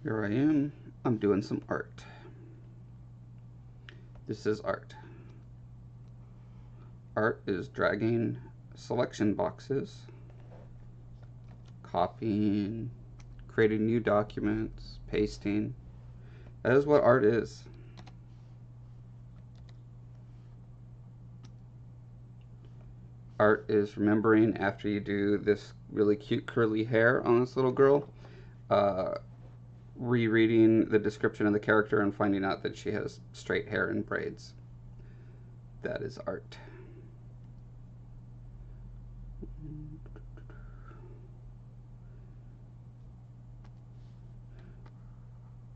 Here I am. I'm doing some art. This is art. Art is dragging selection boxes, copying, creating new documents, pasting. That is what art is. Art is remembering after you do this really cute curly hair on this little girl, rereading the description of the character and finding out that she has straight hair and braids. That is art.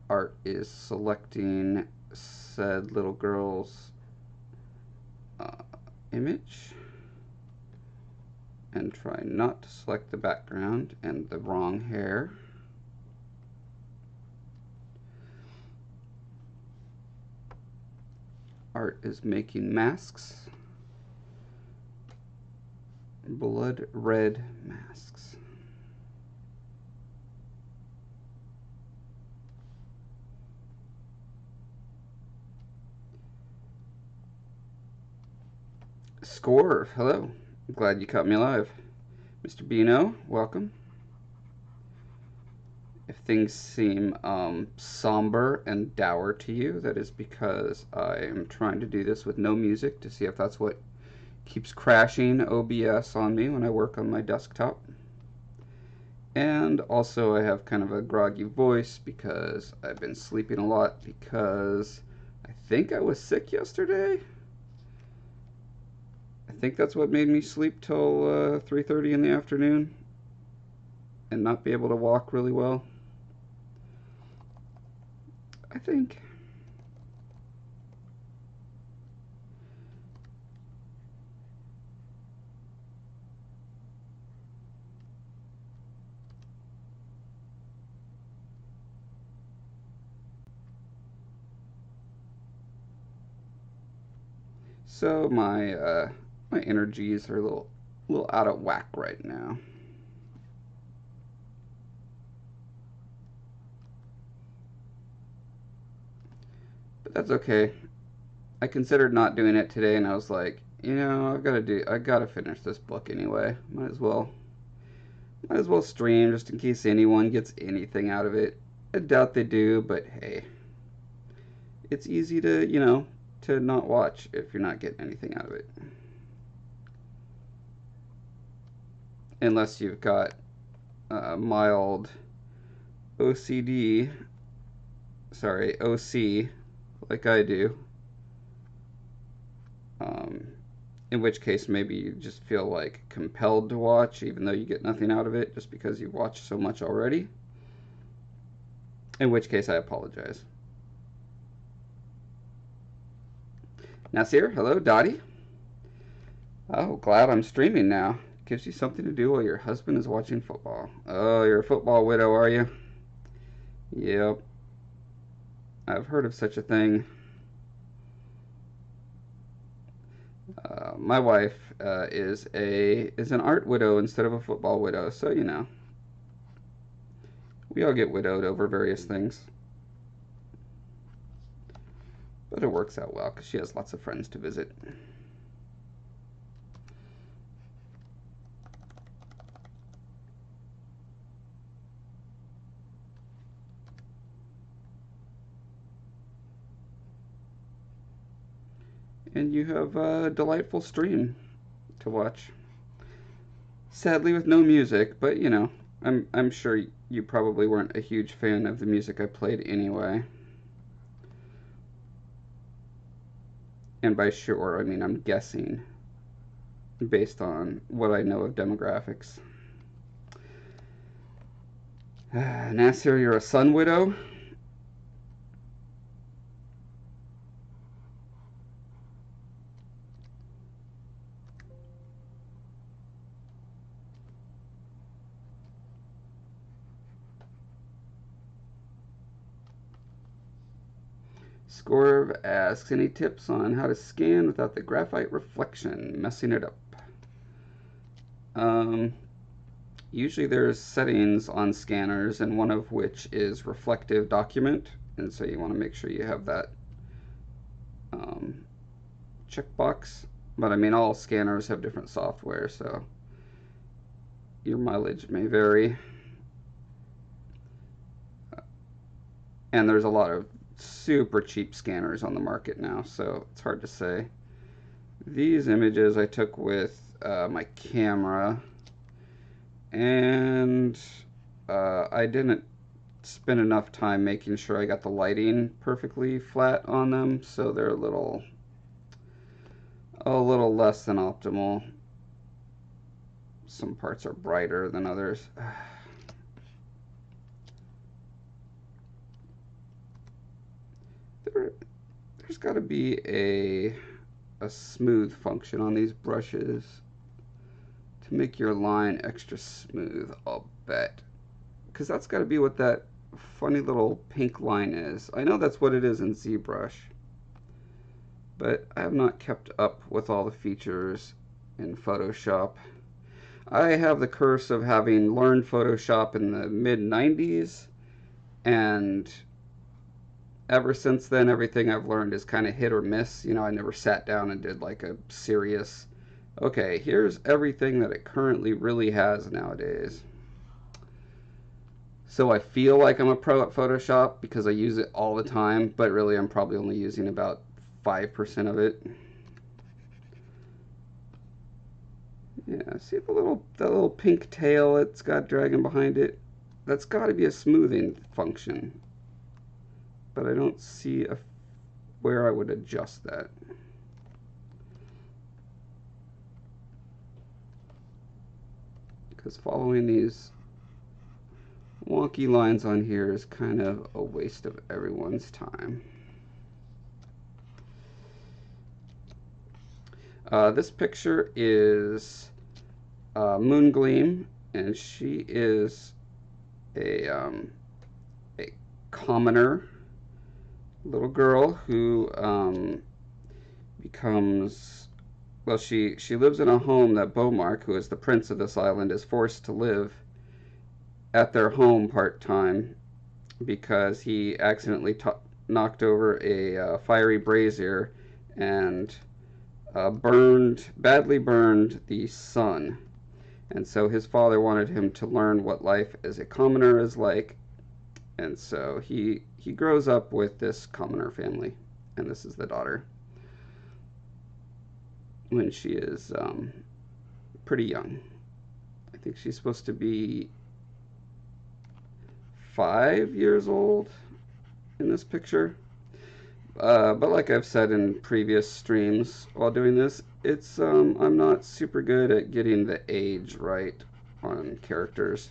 Art is selecting said little girl's image and try not to select the background and the wrong hair. Art is making masks, blood red masks. Score, hello. I'm glad you caught me live. Mr. Bino, welcome. If things seem somber and dour to you, that is because I am trying to do this with no music to see if that's what keeps crashing OBS on me when I work on my desktop. And also I have kind of a groggy voice because I've been sleeping a lot because I think I was sick yesterday. I think that's what made me sleep till 3:30 in the afternoon and not be able to walk really well. I think. So my my energies are a little out of whack right now. But that's okay. I considered not doing it today and I was like, you know, I gotta finish this book anyway. Might as well stream just in case anyone gets anything out of it. I doubt they do, but hey. It's easy to, you know, to not watch if you're not getting anything out of it. Unless you've got mild OCD, sorry, OC, like I do. In which case maybe you just feel like compelled to watch even though you get nothing out of it just because you've watched so much already. In which case I apologize. Nasir, hello, Dottie. Oh, glad I'm streaming now. Gives you something to do while your husband is watching football. Oh, you're a football widow, are you? Yep. I've heard of such a thing. My wife is an art widow instead of a football widow, so you know. We all get widowed over various things. But it works out well because she has lots of friends to visit. And you have a delightful stream to watch. Sadly with no music, but you know, I'm sure you probably weren't a huge fan of the music I played anyway. And by sure, I mean I'm guessing based on what I know of demographics. Nasir, you're a son widow? Scorv asks, any tips on how to scan without the graphite reflection messing it up? Usually there's settings on scanners, and one of which is reflective document, and so you want to make sure you have that checkbox. But I mean, all scanners have different software, so your mileage may vary. And there's a lot of super cheap scanners on the market now, so it's hard to say. These images I took with my camera, and I didn't spend enough time making sure I got the lighting perfectly flat on them, so they're a little less than optimal. Some parts are brighter than others. There's got to be a smooth function on these brushes to make your line extra smooth, I'll bet. Because that's got to be what that funny little pink line is. I know that's what it is in ZBrush, but I have not kept up with all the features in Photoshop. I have the curse of having learned Photoshop in the mid-90s, and ever since then, everything I've learned is kind of hit or miss. You know, I never sat down and did like a serious, okay, here's everything that it currently really has nowadays. So I feel like I'm a pro at Photoshop because I use it all the time, but really I'm probably only using about 5% of it. Yeah, see that little pink tail it's got dragging behind it? That's got to be a smoothing function, but I don't see where I would adjust that. Because following these wonky lines on here is kind of a waste of everyone's time. This picture is Moon Gleam, and she is a commoner little girl who becomes, well, she lives in a home that Beaumark, who is the prince of this island, is forced to live at their home part-time because he accidentally knocked over a fiery brazier and badly burned the son. And so his father wanted him to learn what life as a commoner is like, and so he grows up with this commoner family, and this is the daughter when she is pretty young. I think she's supposed to be 5 years old in this picture. But like I've said in previous streams while doing this, it's I'm not super good at getting the age right on characters.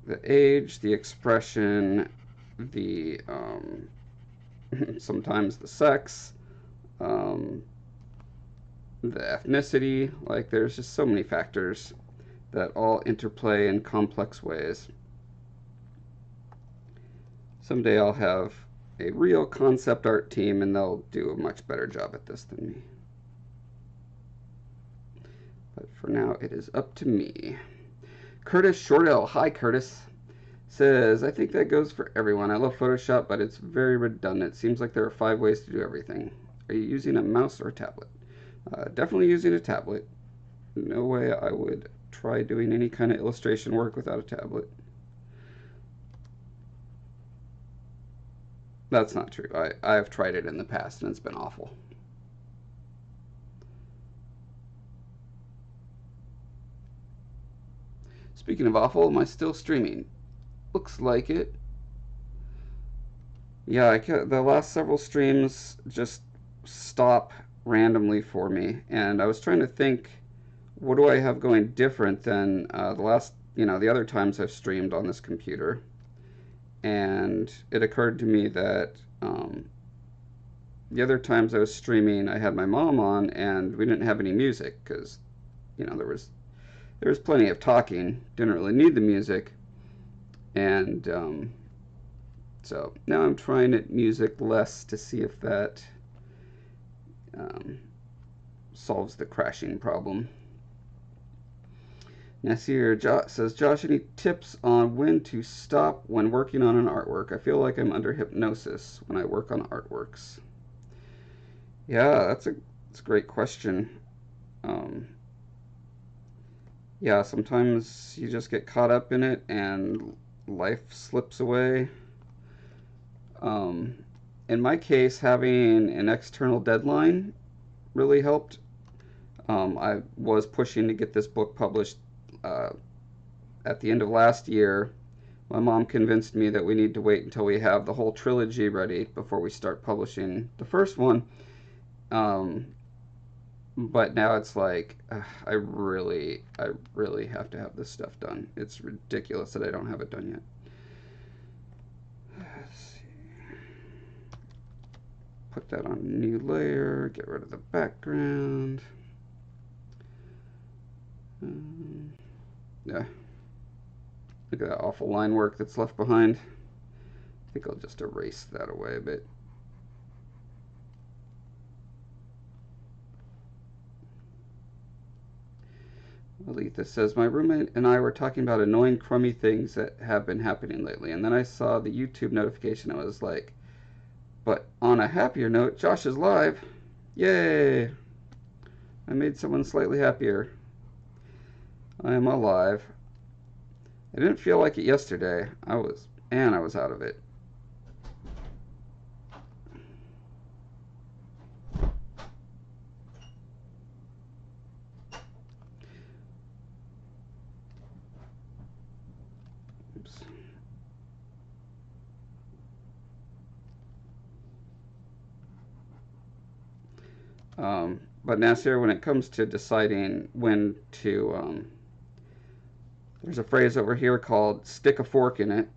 The age, the expression, the sometimes the sex, the ethnicity. Like, there's just so many factors that all interplay in complex ways. Someday I'll have a real concept art team, and they'll do a much better job at this than me. But for now, it is up to me. Curtis Shortell, hi Curtis, says, I think that goes for everyone. I love Photoshop, but it's very redundant. Seems like there are 5 ways to do everything. Are you using a mouse or a tablet? Definitely using a tablet. No way I would try doing any kind of illustration work without a tablet. That's not true. I've tried it in the past and it's been awful. Speaking of awful, am I still streaming? Looks like it. Yeah, the last several streams just stop randomly for me, and I was trying to think, what do I have going different than the other times I've streamed on this computer? And it occurred to me that the other times I was streaming, I had my mom on, and we didn't have any music because, there was plenty of talking. Didn't really need the music, and so now I'm trying it music less to see if that solves the crashing problem. Nasir says, Josh, any tips on when to stop when working on an artwork? I feel like I'm under hypnosis when I work on artworks. Yeah, that's a great question. Um, yeah, sometimes you just get caught up in it and life slips away. Um, in my case, having an external deadline really helped. I was pushing to get this book published uh, at the end of last year. My mom convinced me that we need to wait until we have the whole trilogy ready before we start publishing the first one. Um, but now it's like I really have to have this stuff done. It's ridiculous that I don't have it done yet. Let's see. Put that on a new layer. Get rid of the background. Yeah. Look at that awful line work that's left behind. I think I'll just erase that away a bit. Aletha says, my roommate and I were talking about annoying crummy things that have been happening lately, and then I saw the YouTube notification. I was like, but on a happier note, Josh is live. Yay! I made someone slightly happier. I am alive. I didn't feel like it yesterday. I was out of it. Oops. But Nasir, when it comes to deciding when to, there's a phrase over here called stick a fork in it.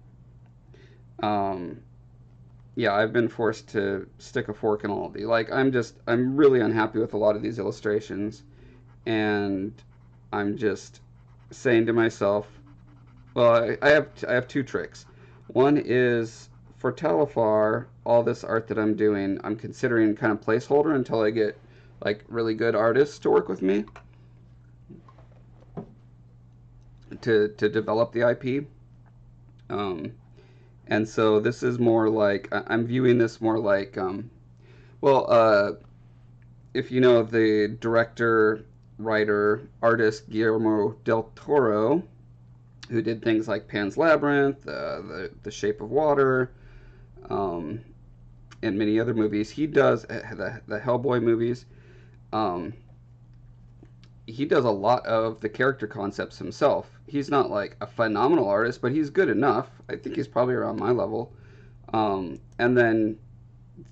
Yeah, I've been forced to stick a fork in all of these. Like, I'm really unhappy with a lot of these illustrations, and I'm just saying to myself, well, I have two tricks. One is for Talifar, all this art that I'm doing, I'm considering kind of placeholder until I get like really good artists to work with me to develop the IP. And so this is more like I'm viewing this more like if you know the director, writer, artist Guillermo del Toro, who did things like Pan's Labyrinth, the Shape of Water, and many other movies. He does the Hellboy movies. He does a lot of the character concepts himself. He's not like a phenomenal artist, but he's good enough. I think he's probably around my level. And then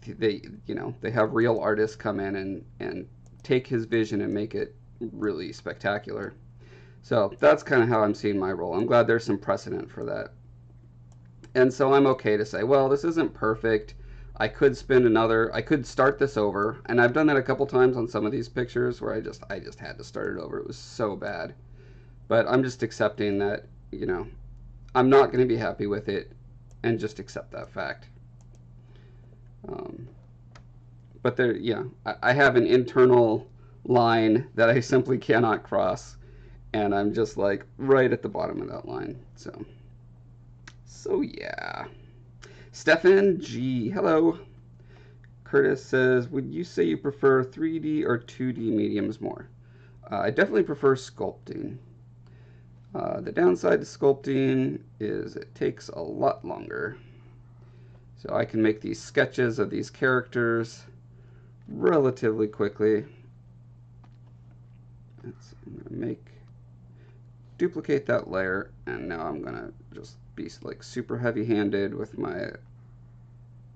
they have real artists come in and take his vision and make it really spectacular. So that's kind of how I'm seeing my role. I'm glad there's some precedent for that. And so I'm okay to say, well, this isn't perfect. I could start this over, and I've done that a couple times on some of these pictures where I just had to start it over. It was so bad. But I'm just accepting that, I'm not going to be happy with it, and just accept that fact. But I have an internal line that I simply cannot cross, and I'm just like right at the bottom of that line. So yeah. Stefan G. Hello. Curtis says, would you say you prefer 3D or 2D mediums more? I definitely prefer sculpting. The downside to sculpting is it takes a lot longer. So I can make these sketches of these characters relatively quickly. I'm going to duplicate that layer, and now I'm going to just be like super heavy-handed with my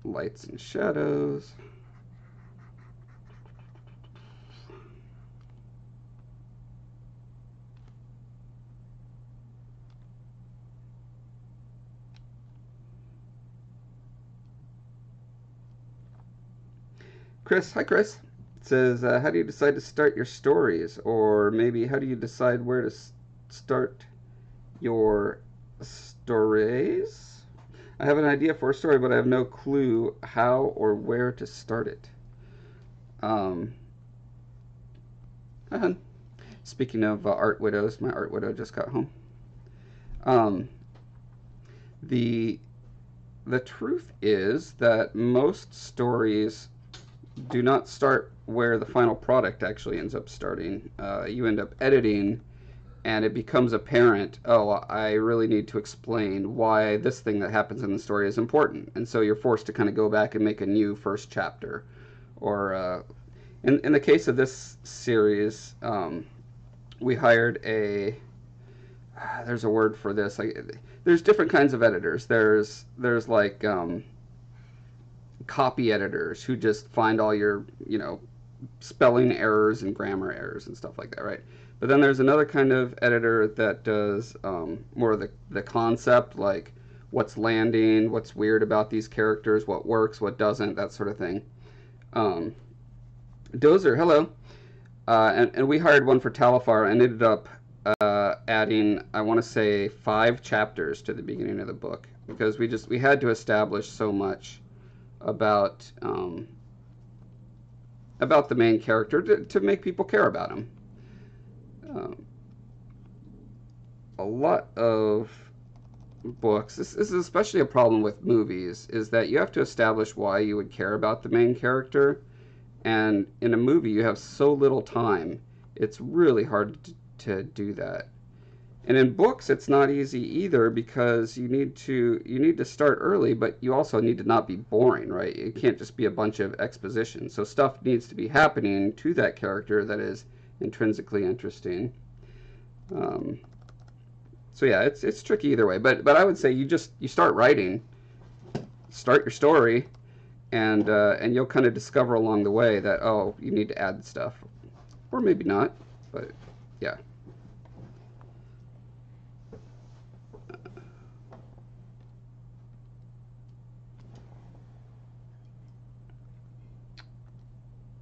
lights and shadows. Chris, hi Chris, says, how do you decide to start your stories? Or maybe how do you decide where to start your stories? I have an idea for a story, but I have no clue how or where to start it. Speaking of art widows, my art widow just got home. Um, the the truth is that most stories do not start where the final product actually ends up starting. You end up editing, and it becomes apparent, oh, I really need to explain why this thing that happens in the story is important. And so you're forced to kind of go back and make a new first chapter. Or in the case of this series, we hired there's a word for this. There's different kinds of editors. There's like copy editors who just find all your, spelling errors and grammar errors and stuff like that, right? But then there's another kind of editor that does more of the concept, like what's landing, what's weird about these characters, what works, what doesn't, that sort of thing. Dozer, hello. And we hired one for Talifar and ended up adding, I want to say, 5 chapters to the beginning of the book, because we had to establish so much about the main character to make people care about him. A lot of books, this is especially a problem with movies, is that you have to establish why you would care about the main character, and in a movie you have so little time, it's really hard to do that. And in books it's not easy either, because you need to start early, but you also need to not be boring, right? It can't just be a bunch of exposition. So stuff needs to be happening to that character that is intrinsically interesting. So yeah, it's tricky either way. But I would say you start writing, start your story, and you'll kind of discover along the way that, oh, you need to add stuff, or maybe not. But yeah.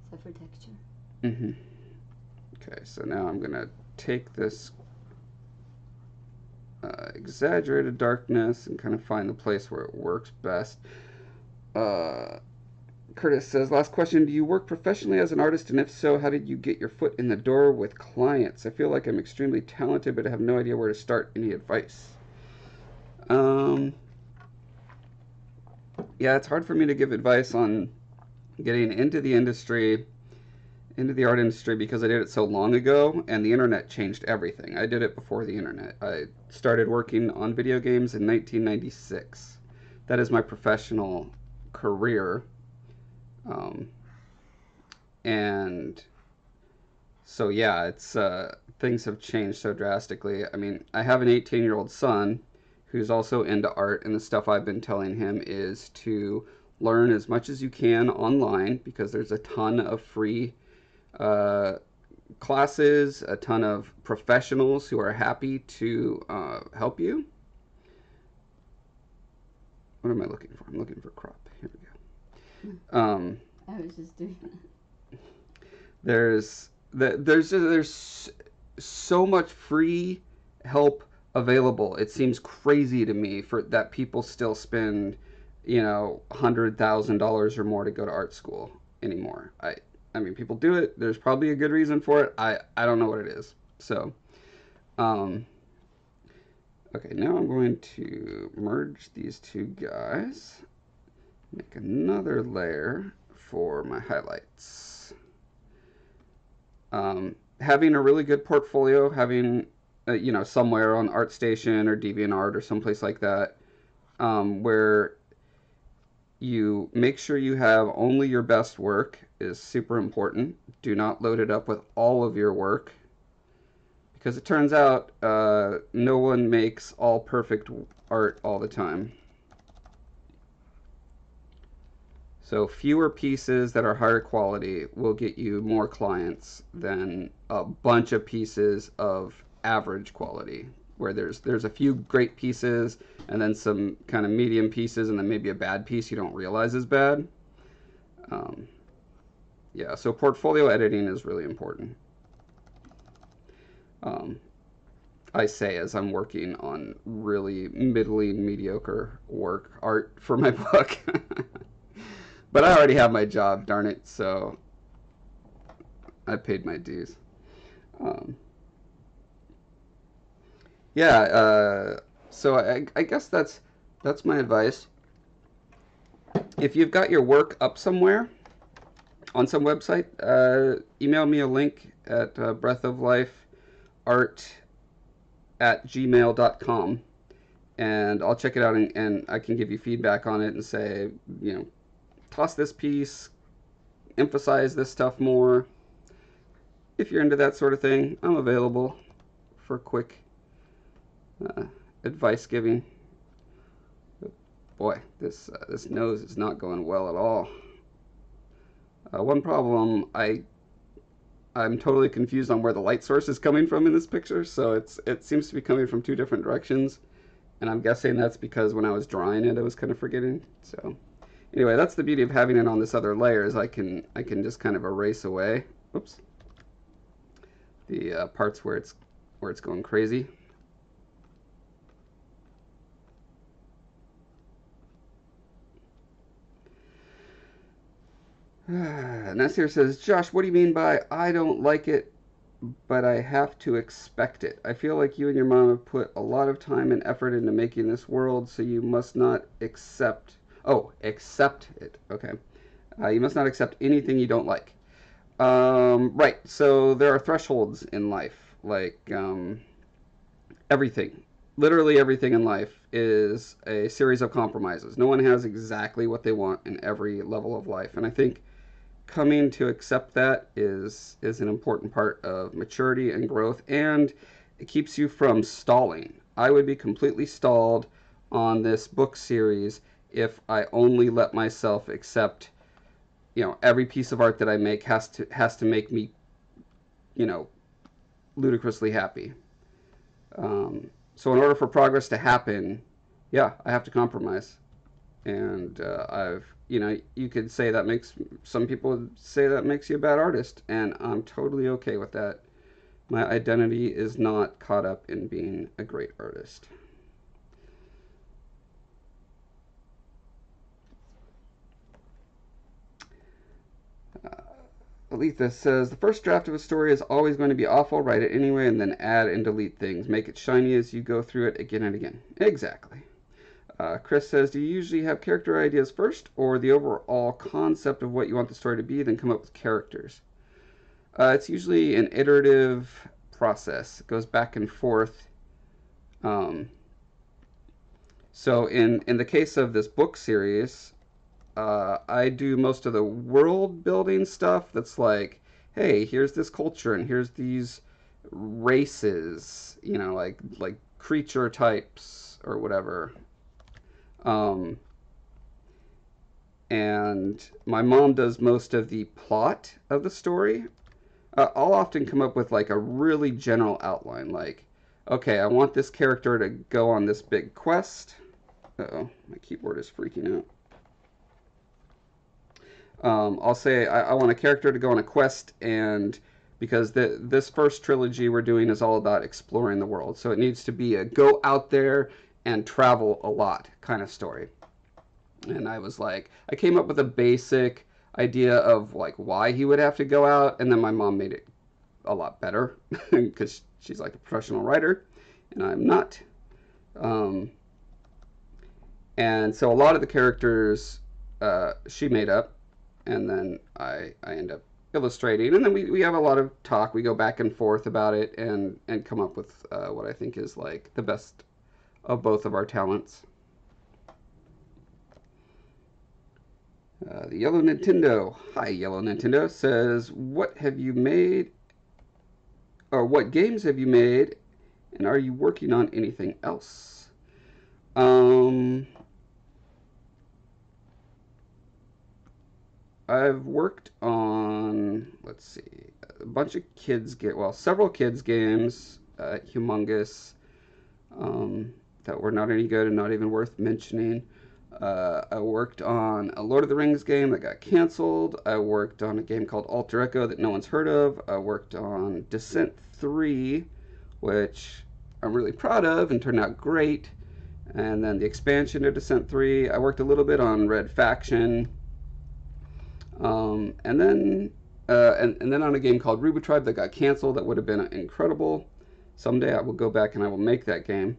So for texture. Mm-hmm. Okay, so now I'm gonna take this exaggerated darkness and kind of find the place where it works best. Curtis says, last question, do you work professionally as an artist, and if so, how did you get your foot in the door with clients? I feel like I'm extremely talented, but I have no idea where to start. Any advice? Yeah, it's hard for me to give advice on getting into the industry, into the art industry, because I did it so long ago, and the internet changed everything. I did it before the internet. I started working on video games in 1996. That is my professional career. And so yeah, it's things have changed so drastically. I mean, I have an 18-year-old son who's also into art, and the stuff I've been telling him is to learn as much as you can online, because there's a ton of free classes, a ton of professionals who are happy to help you. What am I looking for? I'm looking for crop. Here we go. I was just doing that. There's so much free help available. It seems crazy to me for that people still spend, $100,000 or more to go to art school anymore. I mean, people do it. There's probably a good reason for it. I don't know what it is. So, okay, now I'm going to merge these two guys, make another layer for my highlights. Having a really good portfolio, having, somewhere on ArtStation or DeviantArt or someplace like that, where you make sure you have only your best work is super important. Do not load it up with all of your work, because it turns out no one makes all perfect art all the time. So fewer pieces that are higher quality will get you more clients than a bunch of pieces of average quality, where there's a few great pieces and then some kind of medium pieces and then maybe a bad piece you don't realize is bad. Yeah, so portfolio editing is really important. I say as I'm working on really middling, mediocre art for my book. But I already have my job, darn it, so I paid my dues. Yeah, so I guess that's my advice. If you've got your work up somewhere on some website, email me a link at breathoflifeart@gmail.com, and I'll check it out, and I can give you feedback on it and say, you know, toss this piece, emphasize this stuff more. If you're into that sort of thing, I'm available for quick uh, advice giving. Boy, this nose is not going well at all. One problem, I'm totally confused on where the light source is coming from in this picture. So it seems to be coming from two different directions, and I'm guessing that's because when I was drawing it, I was kind of forgetting. So anyway, that's the beauty of having it on this other layer, is I can just kind of erase away. Oops, the parts where it's going crazy. Nasir says, Josh, what do you mean by I don't like it, but I have to expect it? I feel like you and your mom have put a lot of time and effort into making this world, so you must not accept. Oh, accept it. Okay. You must not accept anything you don't like. Right. So there are thresholds in life. Like, everything, literally everything in life is a series of compromises. No one has exactly what they want in every level of life. And I think coming to accept that is an important part of maturity and growth, and it keeps you from stalling. I would be completely stalled on this book series if I only let myself accept, every piece of art that I make has to make me, you know, ludicrously happy. So in order for progress to happen, yeah, I have to compromise. And you could say that makes, some people say that makes you a bad artist, and I'm totally okay with that. My identity is not caught up in being a great artist. Aletha says, the first draft of a story is always going to be awful. Write it anyway and then add and delete things. Make it shiny as you go through it again and again. Exactly. Chris says, do you usually have character ideas first, or the overall concept of what you want the story to be, then come up with characters? It's usually an iterative process. It goes back and forth. So in the case of this book series, I do most of the world building stuff. That's like, hey, here's this culture and here's these races, like creature types or whatever. And my mom does most of the plot of the story. I'll often come up with like a really general outline, like, okay, I want this character to go on this big quest. Uh-oh, my keyboard is freaking out. I'll say I want a character to go on a quest, and because this first trilogy we're doing is all about exploring the world, so it needs to be a go out there and travel a lot kind of story. And I came up with a basic idea of like why he would have to go out, and then my mom made it a lot better because she's like a professional writer, and I'm not. And so a lot of the characters she made up, and then I end up illustrating, and then we have a lot of talk. We go back and forth about it, and come up with what I think is like the best of both of our talents. The Yellow Nintendo, hi Yellow Nintendo, says, what have you made, or what games have you made, and are you working on anything else? I've worked on, let's see, a bunch of several kids games, humongous, that were not any good and not even worth mentioning. I worked on a Lord of the Rings game that got canceled. I worked on a game called Alter Echo that no one's heard of. I worked on Descent 3, which I'm really proud of and turned out great. And then the expansion to Descent 3. I worked a little bit on Red Faction. And then on a game called Ruby Tribe that got canceled that would have been incredible. Someday I will go back and I will make that game.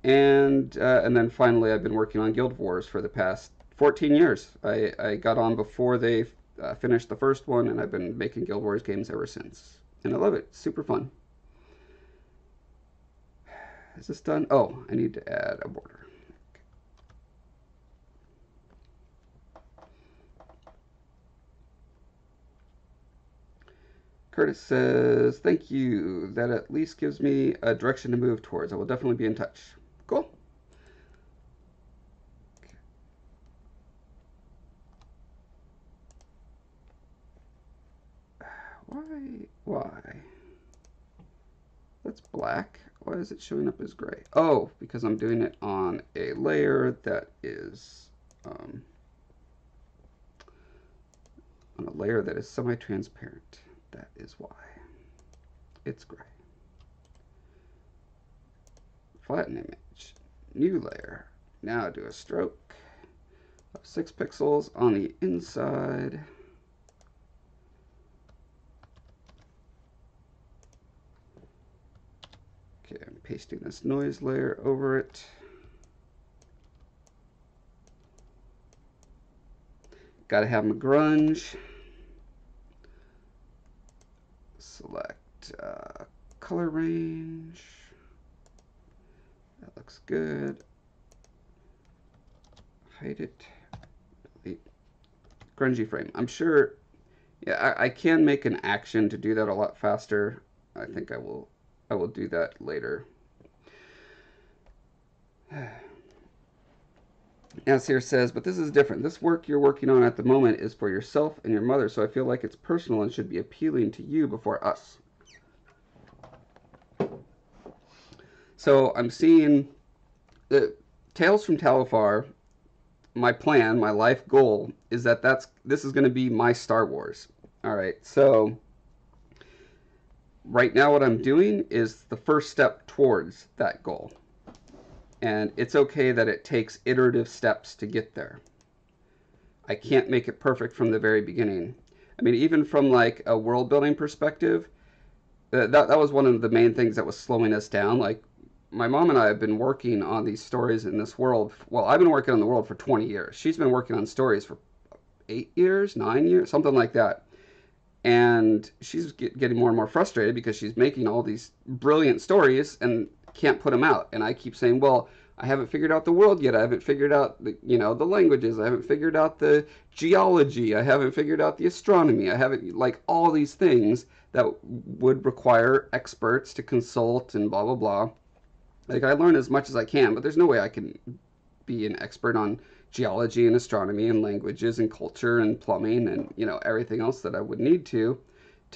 And then finally, I've been working on Guild Wars for the past 14 years. I got on before they finished the first one, and I've been making Guild Wars games ever since. And I love it. It's super fun. Is this done? Oh, I need to add a border. Curtis says, thank you. That at least gives me a direction to move towards. I will definitely be in touch. Cool. Why? That's black. Why is it showing up as gray? Oh, because I'm doing it on a layer that is on a layer that is semi-transparent. That is why. It's gray. Flatten image. New layer. Now do a stroke of 6 pixels on the inside. Okay, I'm pasting this noise layer over it. Gotta have my grunge. Select color range. That looks good. Hide it. Delete. Grungy frame. I'm sure, yeah, I can make an action to do that a lot faster. I think I will do that later. Nasir says, but this is different. This work you're working on at the moment is for yourself and your mother, so I feel like it's personal and should be appealing to you before us. So I'm seeing the Tales from Talifar. My plan, my life goal, is that this is going to be my Star Wars. All right, so right now what I'm doing is the first step towards that goal. And it's okay that it takes iterative steps to get there. I can't make it perfect from the very beginning. I mean, even from like a world building perspective, that was one of the main things that was slowing us down. Like, my mom and I have been working on these stories in this world. Well, I've been working on the world for 20 years. She's been working on stories for 8 years, 9 years, something like that. And she's getting more and more frustrated because she's making all these brilliant stories and can't put them out. And I keep saying, well, I haven't figured out the world yet. I haven't figured out the, the languages. I haven't figured out the geology. I haven't figured out the astronomy. I haven't, like, all these things that would require experts to consult and blah, blah, blah. Like, I learn as much as I can, but there's no way I can be an expert on geology and astronomy and languages and culture and plumbing and, everything else that I would need to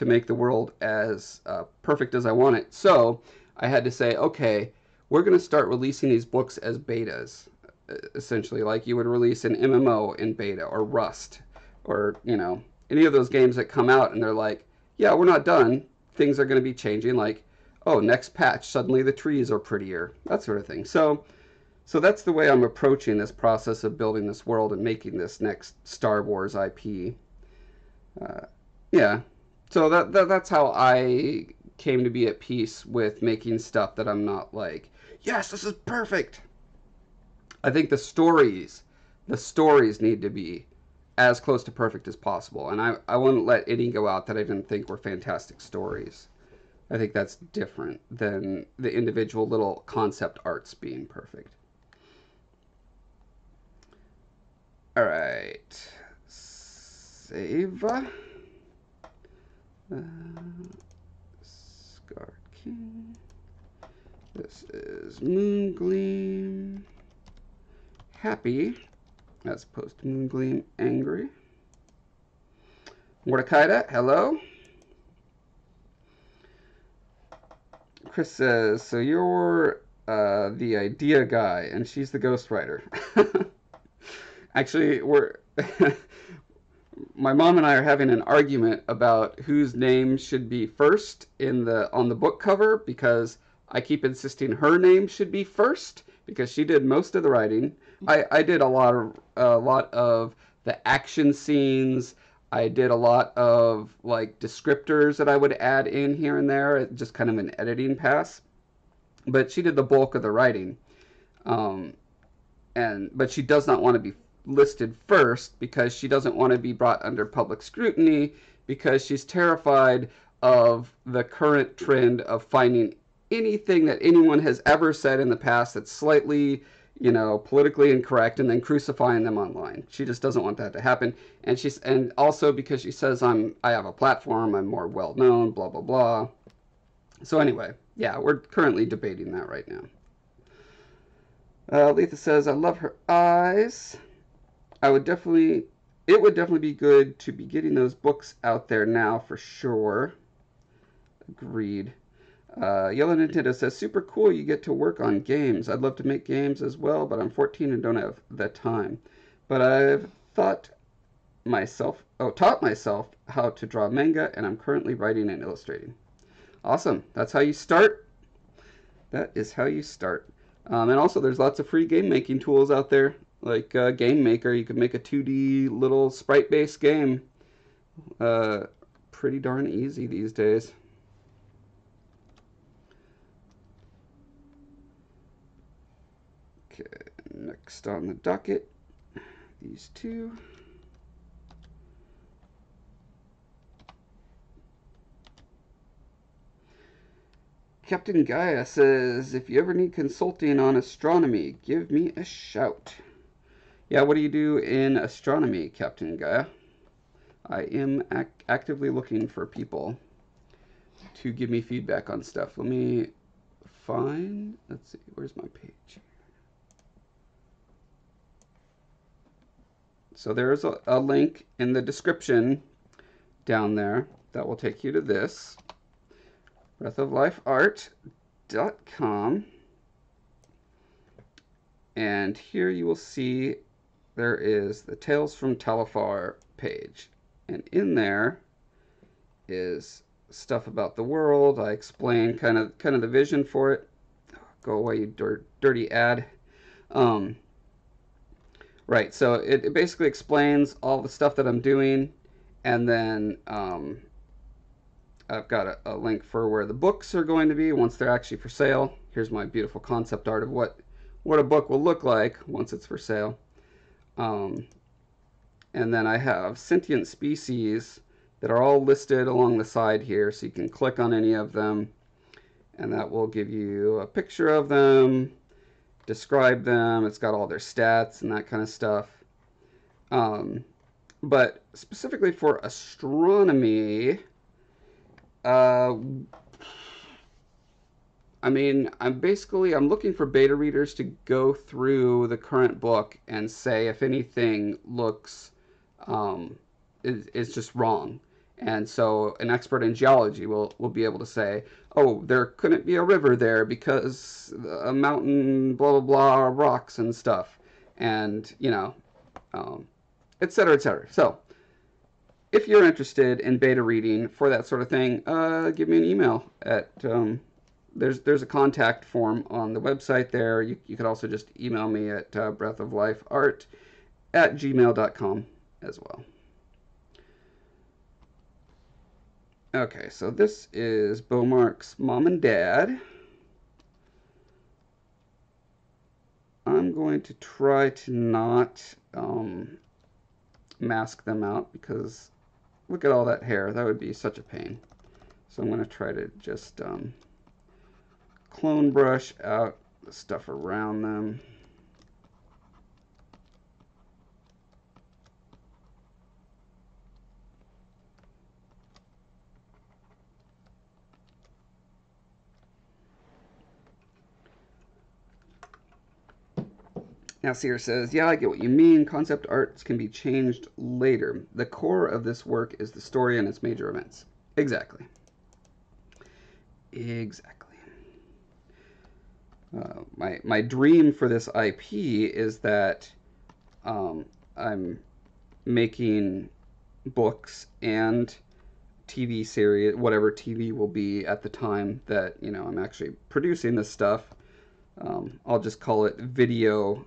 make the world as perfect as I want it. So I had to say, okay, we're going to start releasing these books as betas, essentially, like you would release an MMO in beta, or Rust, or, any of those games that come out and they're like, yeah, we're not done. Things are going to be changing, like, oh, next patch, suddenly the trees are prettier, that sort of thing. So that's the way I'm approaching this process of building this world and making this next Star Wars IP. Yeah, so that's how I came to be at peace with making stuff that I'm not like, yes, this is perfect. I think the stories need to be as close to perfect as possible. And I wouldn't let any go out that I didn't think were fantastic stories. I think that's different than the individual little concept arts being perfect. All right, save. Scarred King. This is Moongleam Happy, as opposed to Moongleam Angry. Mordekaida, hello. Chris says, so you're the idea guy, and she's the ghostwriter. Actually, my mom and I are having an argument about whose name should be first on the book cover, because I keep insisting her name should be first because she did most of the writing. I did a lot of the action scenes. I did a lot of like descriptors that I would add in here and there, just kind of an editing pass. but she did the bulk of the writing. Um, but she does not want to be listed first because she doesn't want to be brought under public scrutiny because she's terrified of the current trend of finding anything that anyone has ever said in the past that's slightly, politically incorrect and then crucifying them online. She just doesn't want that to happen. And also because she says I have a platform, I'm more well known, blah blah blah. So anyway, yeah, we're currently debating that right now. Letha says, I love her eyes. I would definitely, it would definitely be good to be getting those books out there now for sure. Agreed. Yellow Nintendo says, super cool you get to work on games. I'd love to make games as well, but I'm 14 and don't have the time. But I've taught myself how to draw manga, and I'm currently writing and illustrating. Awesome. That's how you start. That is how you start. And also, there's lots of free game making tools out there, like Game Maker. You can make a 2D little sprite-based game. Pretty darn easy these days. Okay, next on the docket, these two. Captain Gaia says, if you ever need consulting on astronomy, give me a shout. Yeah, what do you do in astronomy, Captain Gaia? I am actively looking for people to give me feedback on stuff. Let me find, let's see, where's my page? So there's a link in the description down there that will take you to this. breathoflifeart.com, and here you will see there is the Tales from Talifar page, and in there is stuff about the world. I explain kind of the vision for it. Go away, you dirty ad. Right, so it basically explains all the stuff that I'm doing, and then I've got a link for where the books are going to be once they're actually for sale. Here's my beautiful concept art of what a book will look like once it's for sale. And then I have sentient species that are all listed along the side here, so you can click on any of them, and that will give you a picture of them, describe them. It's got all their stats and that kind of stuff. But specifically for astronomy, I mean, I'm looking for beta readers to go through the current book and say if anything looks is just wrong. And so an expert in geology will be able to say, oh, there couldn't be a river there because a mountain, blah, blah, blah, rocks and stuff. And, et cetera, et cetera. So if you're interested in beta reading for that sort of thing, give me an email at, there's a contact form on the website there. You can also just email me at breathoflifeart@gmail.com as well. Okay, so this is Beaumark's mom and dad. I'm going to try to not mask them out because look at all that hair. That would be such a pain. So I'm going to try to just clone brush out the stuff around them. Now Sear says, yeah, I get what you mean. Concept arts can be changed later. The core of this work is the story and its major events. Exactly. Exactly. My dream for this IP is that I'm making books and TV series, whatever TV will be at the time that I'm actually producing this stuff. I'll just call it video.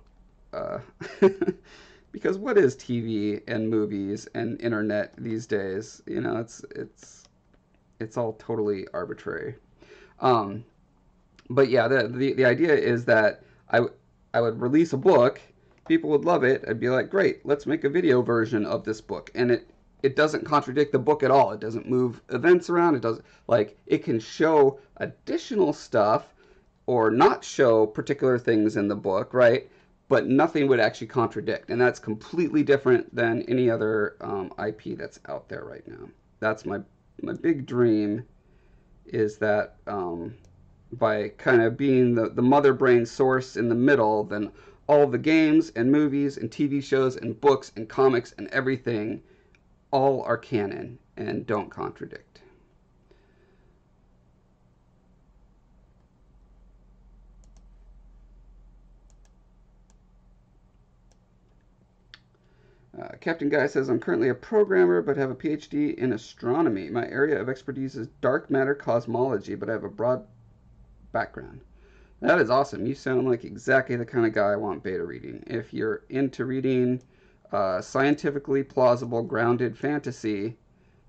Because what is TV and movies and internet these days? It's all totally arbitrary. but yeah, the idea is that I would release a book, people would love it. I'd be like, great, let's make a video version of this book, and it doesn't contradict the book at all. It doesn't move events around. It doesn't, like, it can show additional stuff or not show particular things in the book, right? But nothing would actually contradict, and that's completely different than any other IP that's out there right now. That's my big dream, is that by kind of being the mother brain source in the middle, then all the games and movies and TV shows and books and comics and everything all are canon and don't contradict. Captain Guy says, I'm currently a programmer but have a PhD in astronomy. My area of expertise is dark matter cosmology, but I have a broad background. That is awesome. You sound like exactly the kind of guy I want beta reading. If you're into reading scientifically plausible, grounded fantasy,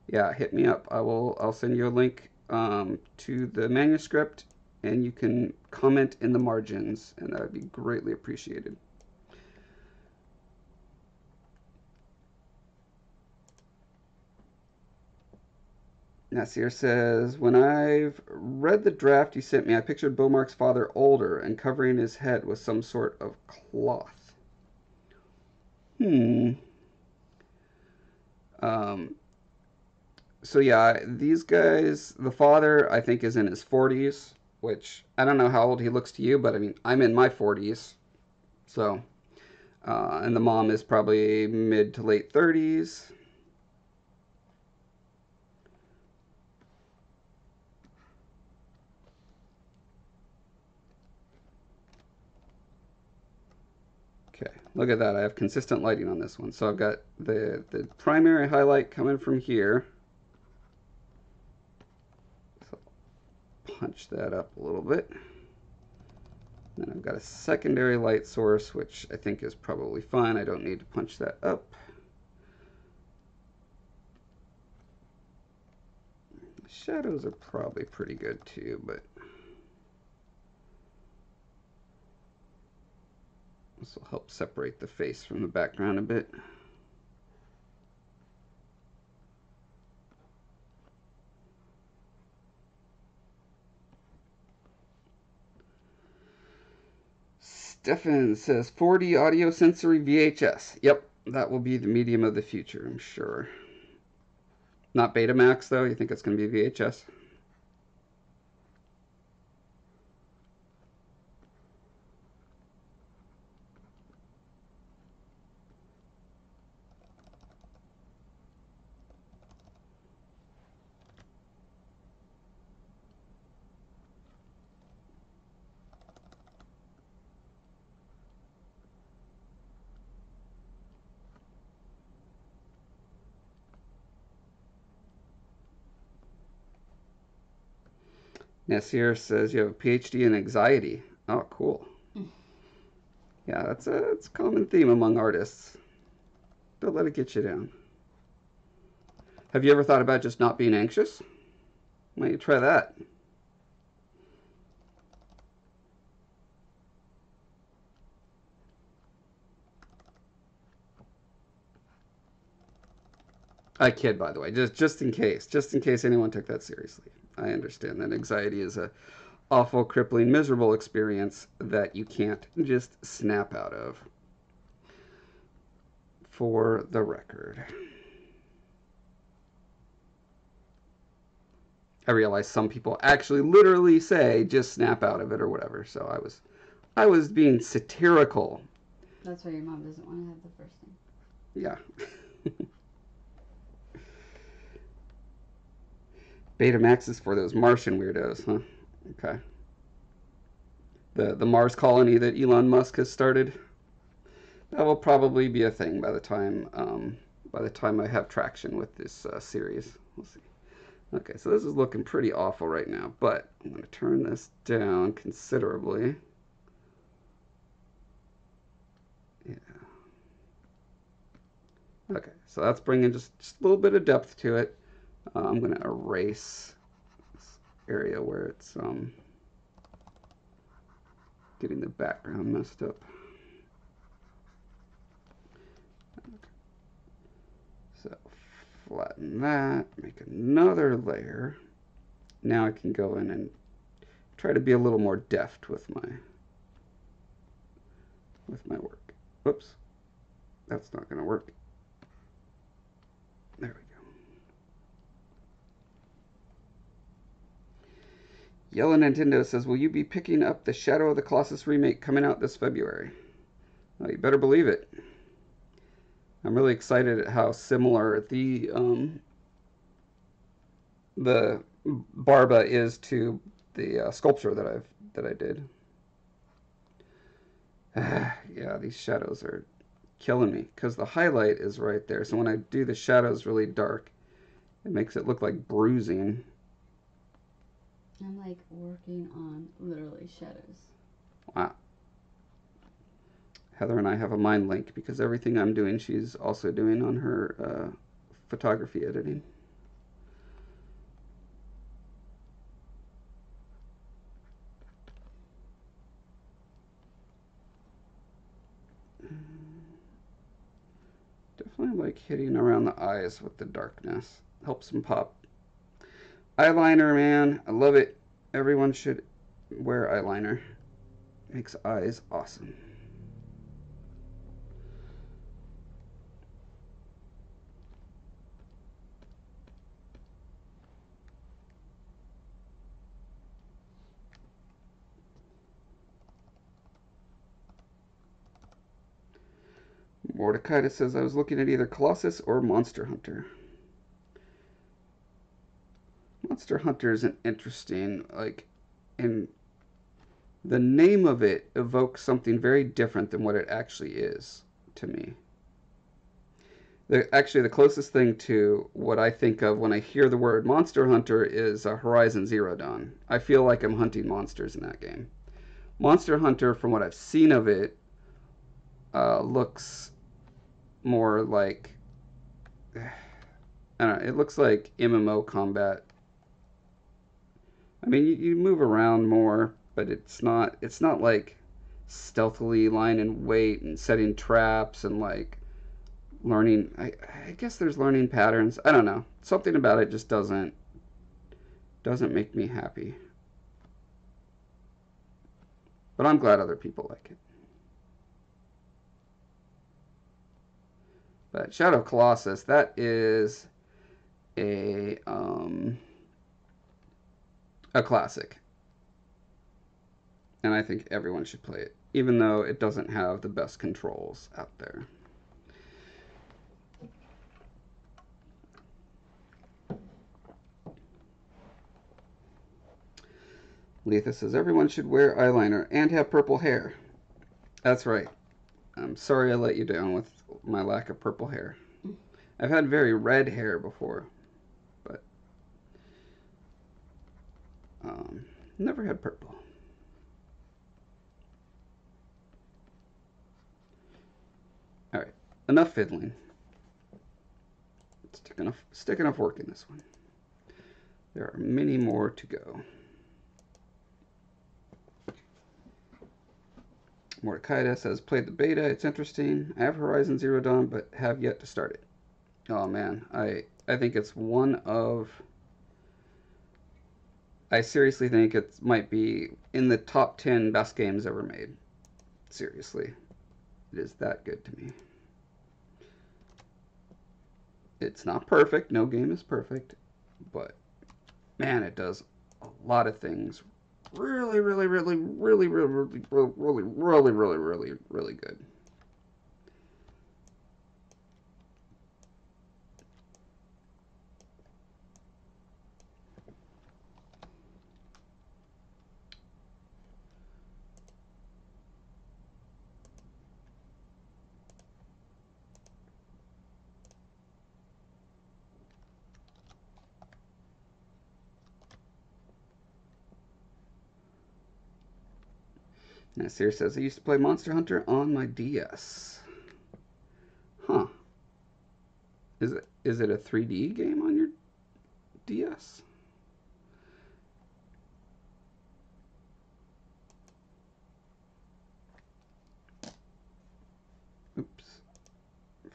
yeah, hit me up. I'll send you a link to the manuscript, and you can comment in the margins, and that would be greatly appreciated. Nasir says, when I've read the draft you sent me, I pictured Beaumark's father older and covering his head with some sort of cloth. Hmm. Um, so yeah, these guys, the father, I think, is in his 40s, which I don't know how old he looks to you, but I mean, I'm in my 40s. So, and the mom is probably mid to late 30s. Okay, look at that. I have consistent lighting on this one. So I've got the primary highlight coming from here. So punch that up a little bit. Then I've got a secondary light source, which I think is probably fine. I don't need to punch that up. The shadows are probably pretty good too, but this will help separate the face from the background a bit. Stefan says 4D audio sensory VHS. Yep, that will be the medium of the future, I'm sure. Not Betamax, though? You think it's going to be VHS? Nasir says you have a PhD in anxiety. Oh, cool. Yeah, that's a common theme among artists. Don't let it get you down. Have you ever thought about just not being anxious? Why don't you try that? I kid, by the way, just in case anyone took that seriously. I understand that anxiety is a awful, crippling, miserable experience that you can't just snap out of. For the record, I realize some people actually literally say just snap out of it or whatever. So I was being satirical. That's why your mom doesn't want to have the first name. Yeah. Betamax is for those Martian weirdos, huh? Okay. The Mars colony that Elon Musk has started. That will probably be a thing by the time I have traction with this series. We'll see. Okay, so this is looking pretty awful right now, but I'm going to turn this down considerably. Yeah. Okay, so that's bringing just a little bit of depth to it. I'm going to erase this area where it's Getting the background messed up. So flatten that, make another layer. Now I can go in and try to be a little more deft with my work. Whoops, that's not going to work. There we go. Yellow Nintendo says, will you be picking up the Shadow of the Colossus remake coming out this February? Well, you better believe it. I'm really excited at how similar the Barba is to the sculpture that I did. Yeah, these shadows are killing me because the highlight is right there. So when I do the shadows really dark, it makes it look like bruising. I'm like working on literally shadows. Wow. Heather and I have a mind link because everything I'm doing, she's also doing on her photography editing. Definitely like hitting around the eyes with the darkness. Helps them pop. Eyeliner, man. I love it. Everyone should wear eyeliner. Makes eyes awesome. Mordecai says, I was looking at either Colossus or Monster Hunter. Monster Hunter is an interesting, and the name of it evokes something very different than what it actually is to me. Actually, the closest thing to what I think of when I hear the word Monster Hunter is Horizon Zero Dawn. I feel like I'm hunting monsters in that game. Monster Hunter, from what I've seen of it, looks more like, I don't know, it looks like MMO combat. I mean, you move around more, but it's not like stealthily lying in wait and setting traps and like learning. I guess there's learning patterns. I don't know. Something about it just doesn't make me happy. But I'm glad other people like it. But Shadow of Colossus, that is a classic. And I think everyone should play it, even though it doesn't have the best controls out there. Letha says, everyone should wear eyeliner and have purple hair. That's right. I'm sorry I let you down with my lack of purple hair. I've had very red hair before, but never had purple. All right, enough fiddling. Stick enough work in this one. There are many more to go. Mordecai says, played the beta. It's interesting. I have Horizon Zero Dawn, but have yet to start it. Oh man, I think it's one of. I seriously think it might be in the top 10 best games ever made. Seriously, it is that good to me. It's not perfect. No game is perfect, but man, it does a lot of things really good. Nasir says, I used to play Monster Hunter on my DS. Huh. Is it a 3D game on your DS?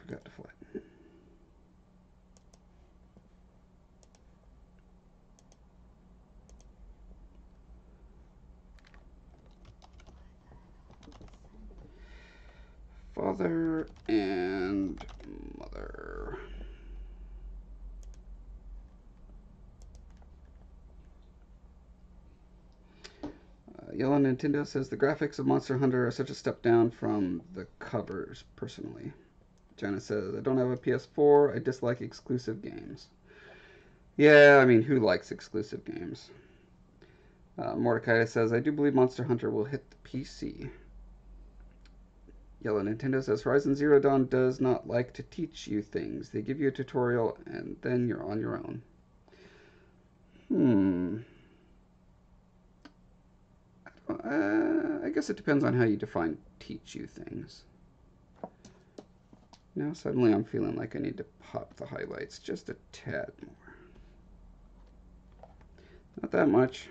forgot to flatten. Father and mother. Yellow Nintendo says the graphics of Monster Hunter are such a step down from the covers, personally. Jenna says, I don't have a PS4. I dislike exclusive games. Yeah, I mean, who likes exclusive games? Mordecai says, I do believe Monster Hunter will hit the PC. Yellow Nintendo says, Horizon Zero Dawn does not like to teach you things. They give you a tutorial, and then you're on your own. I guess it depends on how you define teach you things. Now suddenly I'm feeling like I need to pop the highlights just a tad more. Not that much.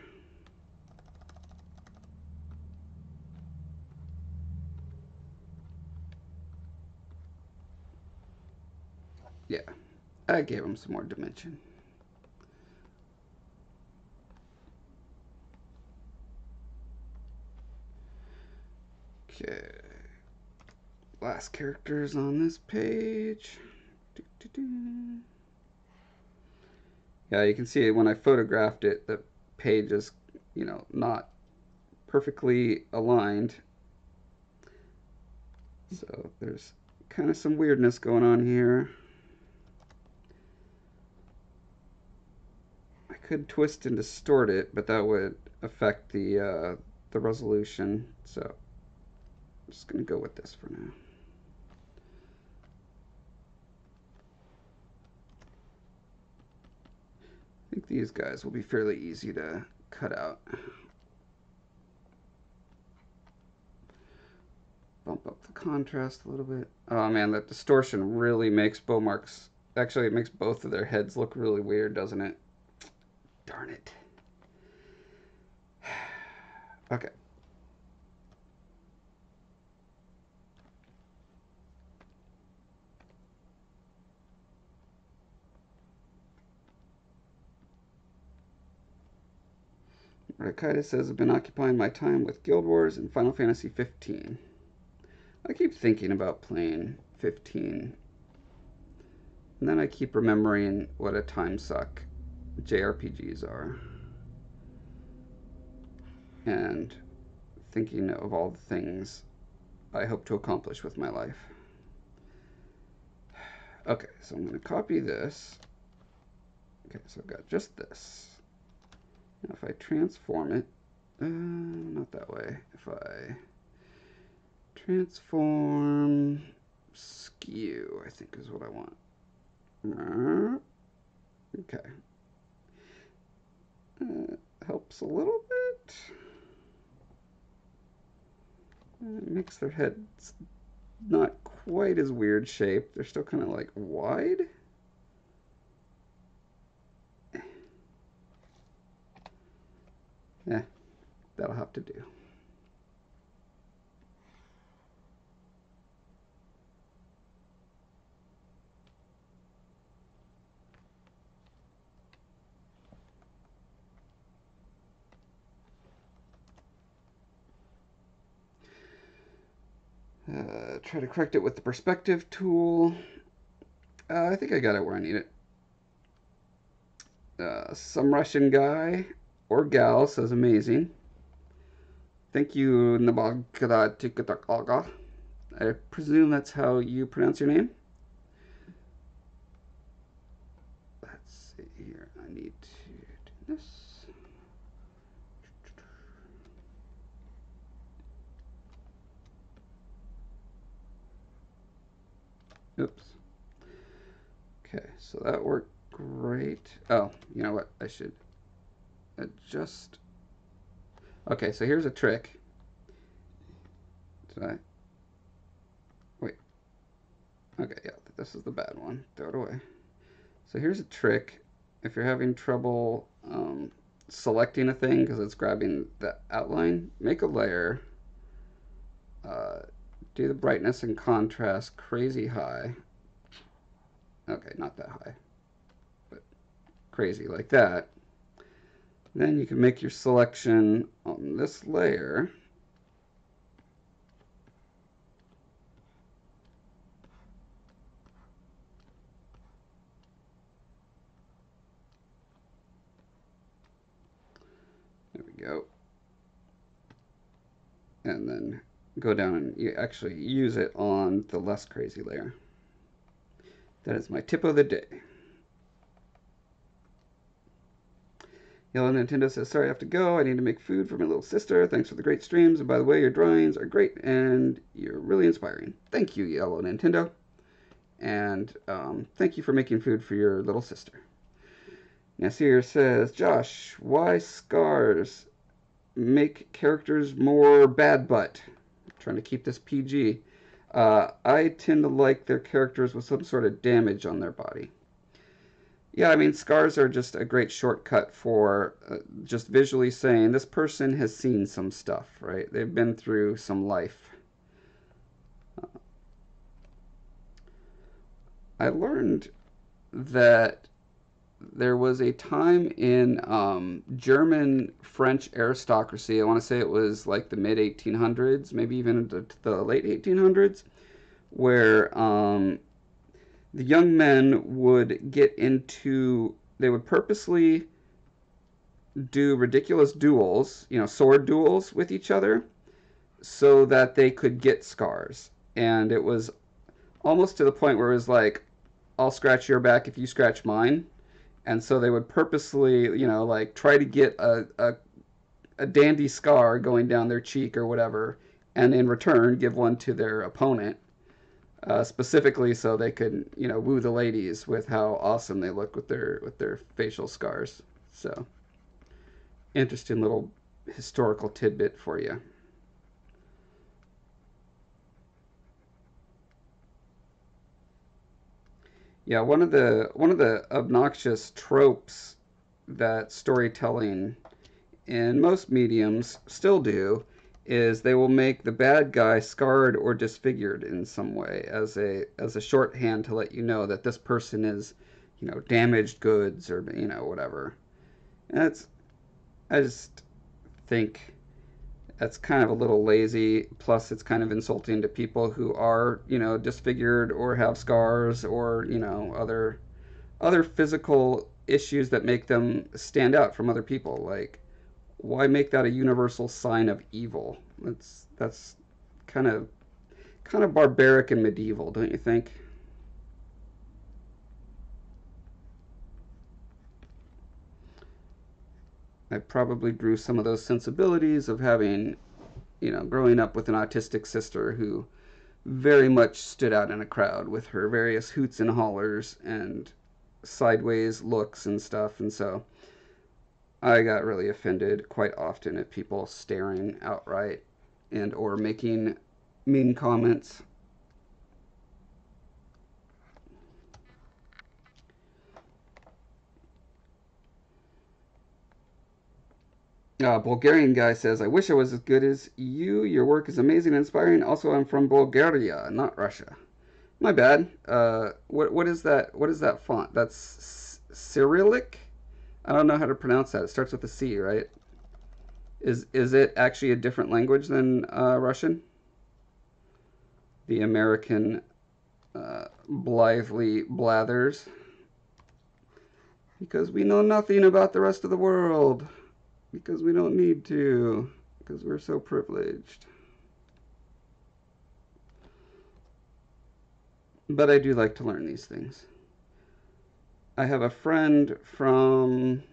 Yeah, I gave him some more dimension. Okay. Last characters on this page. Yeah, you can see when I photographed it, the page is, not perfectly aligned. So there's kind of some weirdness going on here. I could twist and distort it, but that would affect the resolution. So I'm just going to go with this for now. I think these guys will be fairly easy to cut out. Bump up the contrast a little bit. Oh man, that distortion really makes Beaumark's... Actually, it makes both of their heads look really weird, doesn't it? Darn it. Okay. Rakita says, I've been occupying my time with Guild Wars and Final Fantasy 15. I keep thinking about playing 15. And then I keep remembering what a time suck JRPGs are. And thinking of all the things I hope to accomplish with my life. Okay, so I'm going to copy this. Okay, so I've got just this. Now if I transform it, not that way. If I transform skew, I think is what I want. Okay. Helps a little bit. It makes their heads not quite as weird shaped. They're still kind of like wide. Yeah, that'll have to do. Try to correct it with the perspective tool. I think I got it where I need it. Some Russian guy or gal says amazing. Thank you, Nabagada Tikatakaga. I presume that's how you pronounce your name. Let's see here. I need to do this. Oops. Okay, so that worked great. Oh, you know what? I should adjust. Okay, so here's a trick. Did I? Wait. Okay, yeah, this is the bad one. Throw it away. So here's a trick. If you're having trouble selecting a thing because it's grabbing the outline, make a layer. Do the brightness and contrast crazy high. Okay, not that high, but crazy like that. Then you can make your selection on this layer. There we go. And then go down and you actually use it on the less crazy layer. That is my tip of the day. Yellow Nintendo says, sorry, I have to go. I need to make food for my little sister. Thanks for the great streams. And by the way, your drawings are great and you're really inspiring. Thank you, Yellow Nintendo. And thank you for making food for your little sister. Nasir says, Josh, why scars make characters more bad butt? I'm trying to keep this PG. I tend to like their characters with some sort of damage on their body. Yeah, I mean, scars are just a great shortcut for just visually saying this person has seen some stuff, right? They've been through some life. I learned that there was a time in German French aristocracy. I want to say it was like the mid 1800s, maybe even the late 1800s, where the young men would they would purposely do ridiculous duels, sword duels with each other, so that they could get scars. And it was almost to the point where it was like, I'll scratch your back if you scratch mine. And so they would purposely, like try to get a dandy scar going down their cheek or whatever, and in return give one to their opponent, specifically so they could, woo the ladies with how awesome they look with their facial scars. So, interesting little historical tidbit for you. Yeah, one of the obnoxious tropes that storytelling in most mediums still do is they will make the bad guy scarred or disfigured in some way as a shorthand to let you know that this person is, damaged goods or whatever. And I just think that's kind of a little lazy. Plus, it's kind of insulting to people who are, disfigured or have scars or, other physical issues that make them stand out from other people. Like, why make that a universal sign of evil? That's kind of barbaric and medieval, don't you think? I probably grew some of those sensibilities of having, growing up with an autistic sister who very much stood out in a crowd with her various hoots and hollers and sideways looks and stuff. And so I got really offended quite often at people staring outright and or making mean comments. Bulgarian guy says, I wish I was as good as you. Your work is amazing and inspiring. Also, I'm from Bulgaria, not Russia. My bad. What is that? What is that font? That's Cyrillic? I don't know how to pronounce that. It starts with a C, right? Is it actually a different language than Russian? The American blithely blathers. Because we know nothing about the rest of the world. Because we don't need to. Because we're so privileged. But I do like to learn these things. I have a friend from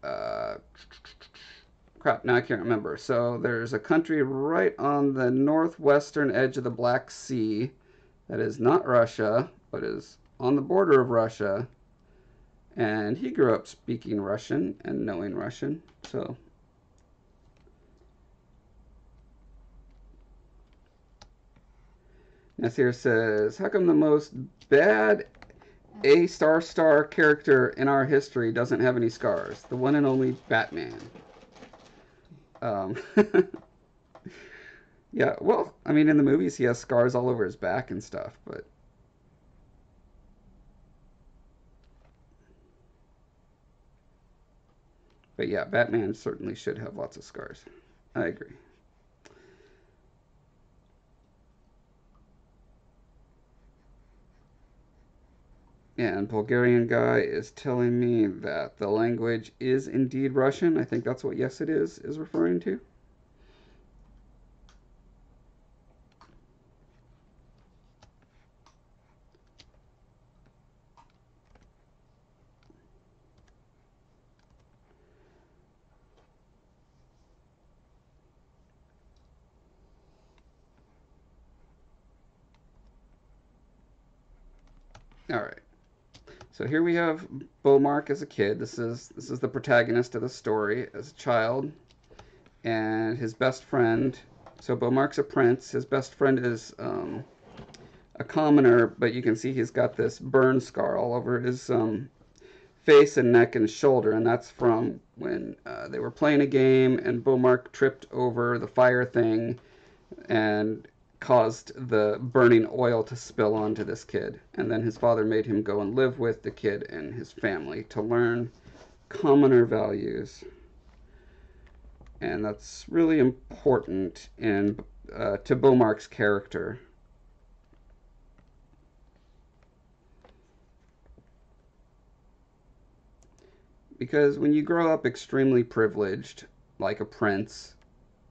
uh, crap, now I can't remember. So there's a country right on the northwestern edge of the Black Sea that is not Russia, but is on the border of Russia. And he grew up speaking Russian and knowing Russian. So Nasir says, how come the most bad A star character in our history doesn't have any scars? The one and only Batman. Um, yeah, well, I mean, in the movies he has scars all over his back and stuff, but But yeah, Batman certainly should have lots of scars. I agree. And Bulgarian guy is telling me that the language is indeed Russian. I think that's what yes it is referring to. All right. So here we have Beaumark as a kid. This is the protagonist of the story as a child, and his best friend. So Beaumark's a prince. His best friend is a commoner, but you can see he's got this burn scar all over his face and neck and shoulder, and that's from when they were playing a game and Beaumark tripped over the fire thing and caused the burning oil to spill onto this kid. And then his father made him go and live with the kid and his family to learn commoner values. And that's really important in to Beaumark's character. Because when you grow up extremely privileged, like a prince,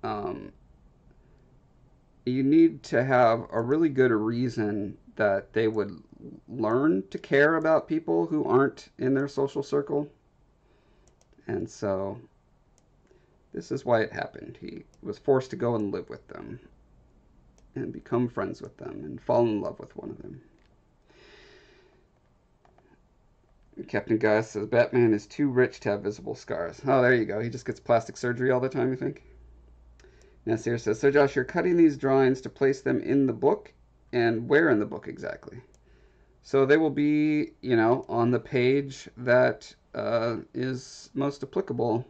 um, you need to have a really good reason that they would learn to care about people who aren't in their social circle. And so this is why it happened. He was forced to go and live with them and become friends with them and fall in love with one of them. Captain Gus says Batman is too rich to have visible scars. Oh, there you go. He just gets plastic surgery all the time, you think? Nasir says, so Josh, you're cutting these drawings to place them in the book? And where in the book exactly? So they will be, on the page that is most applicable.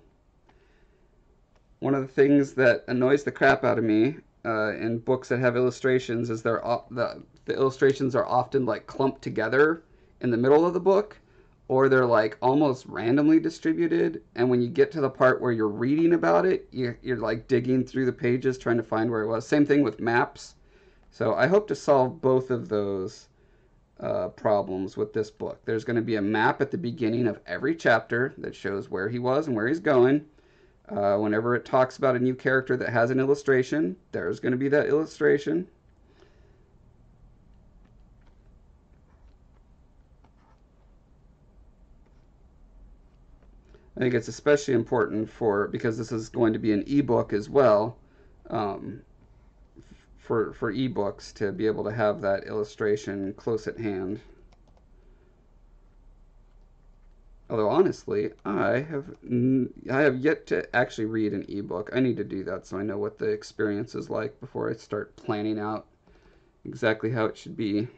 One of the things that annoys the crap out of me in books that have illustrations is the illustrations are often like clumped together in the middle of the book, or they're like almost randomly distributed. And when you get to the part where you're reading about it, you're like digging through the pages trying to find where it was. Same thing with maps. So I hope to solve both of those problems with this book. There's going to be a map at the beginning of every chapter that shows where he was and where he's going. Whenever it talks about a new character that has an illustration, there's going to be that illustration. I think it's especially important because this is going to be an ebook as well, um, for ebooks to be able to have that illustration close at hand. Although honestly, I have yet to actually read an ebook. I need to do that so I know what the experience is like before I start planning out exactly how it should be.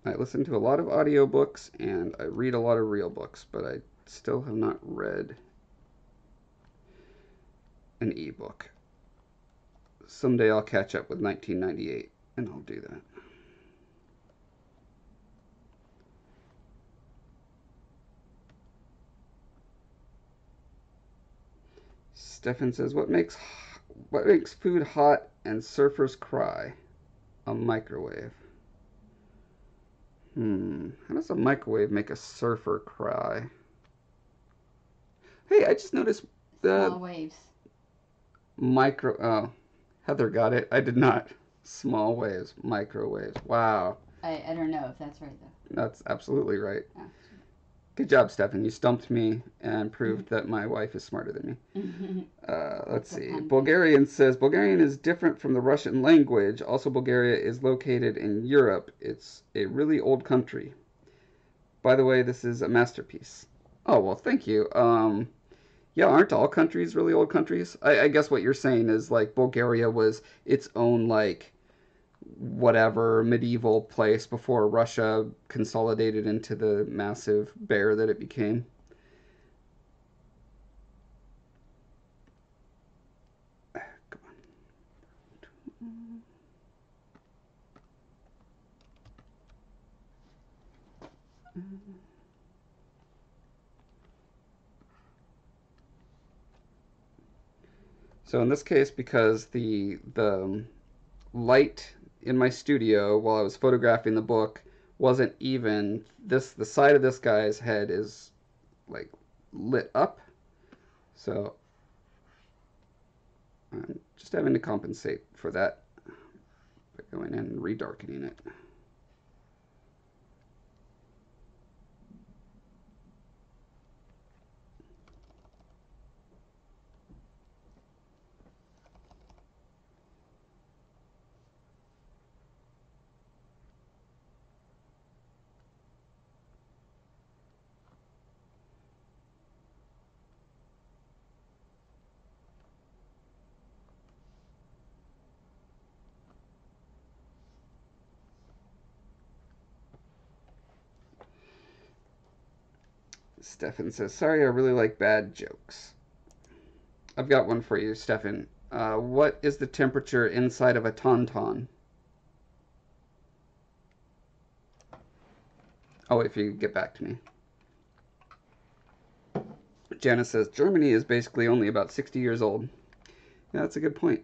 I listen to a lot of audiobooks and I read a lot of real books, but I still have not read an ebook. Someday I'll catch up with 1998 and I'll do that. Stefan says, what makes food hot and surfers cry? A microwave. How does a microwave make a surfer cry? Hey, I just noticed the Small waves. micro. Oh, Heather got it. I did not. Small waves, microwaves. Wow, I don't know if that's right though. that's absolutely right. Oh. Good job, Stefan. You stumped me and proved that my wife is smarter than me. Let's It's a see. pun. Bulgarian says Bulgarian is different from the Russian language. Also, Bulgaria is located in Europe. It's a really old country. By the way, this is a masterpiece. Oh, well, thank you. Yeah, aren't all countries really old countries? I guess what you're saying is like Bulgaria was its own like whatever medieval place before Russia consolidated into the massive bear that it became. Come on. So in this case, because the light in my studio while I was photographing the book wasn't even, the side of this guy's head is like lit up. So I'm just having to compensate for that by going in and redarkening it. Stefan says, sorry, I really like bad jokes. I've got one for you, Stefan. What is the temperature inside of a tauntaun? Oh, if you get back to me. Janice says, Germany is basically only about 60 years old. Yeah, that's a good point.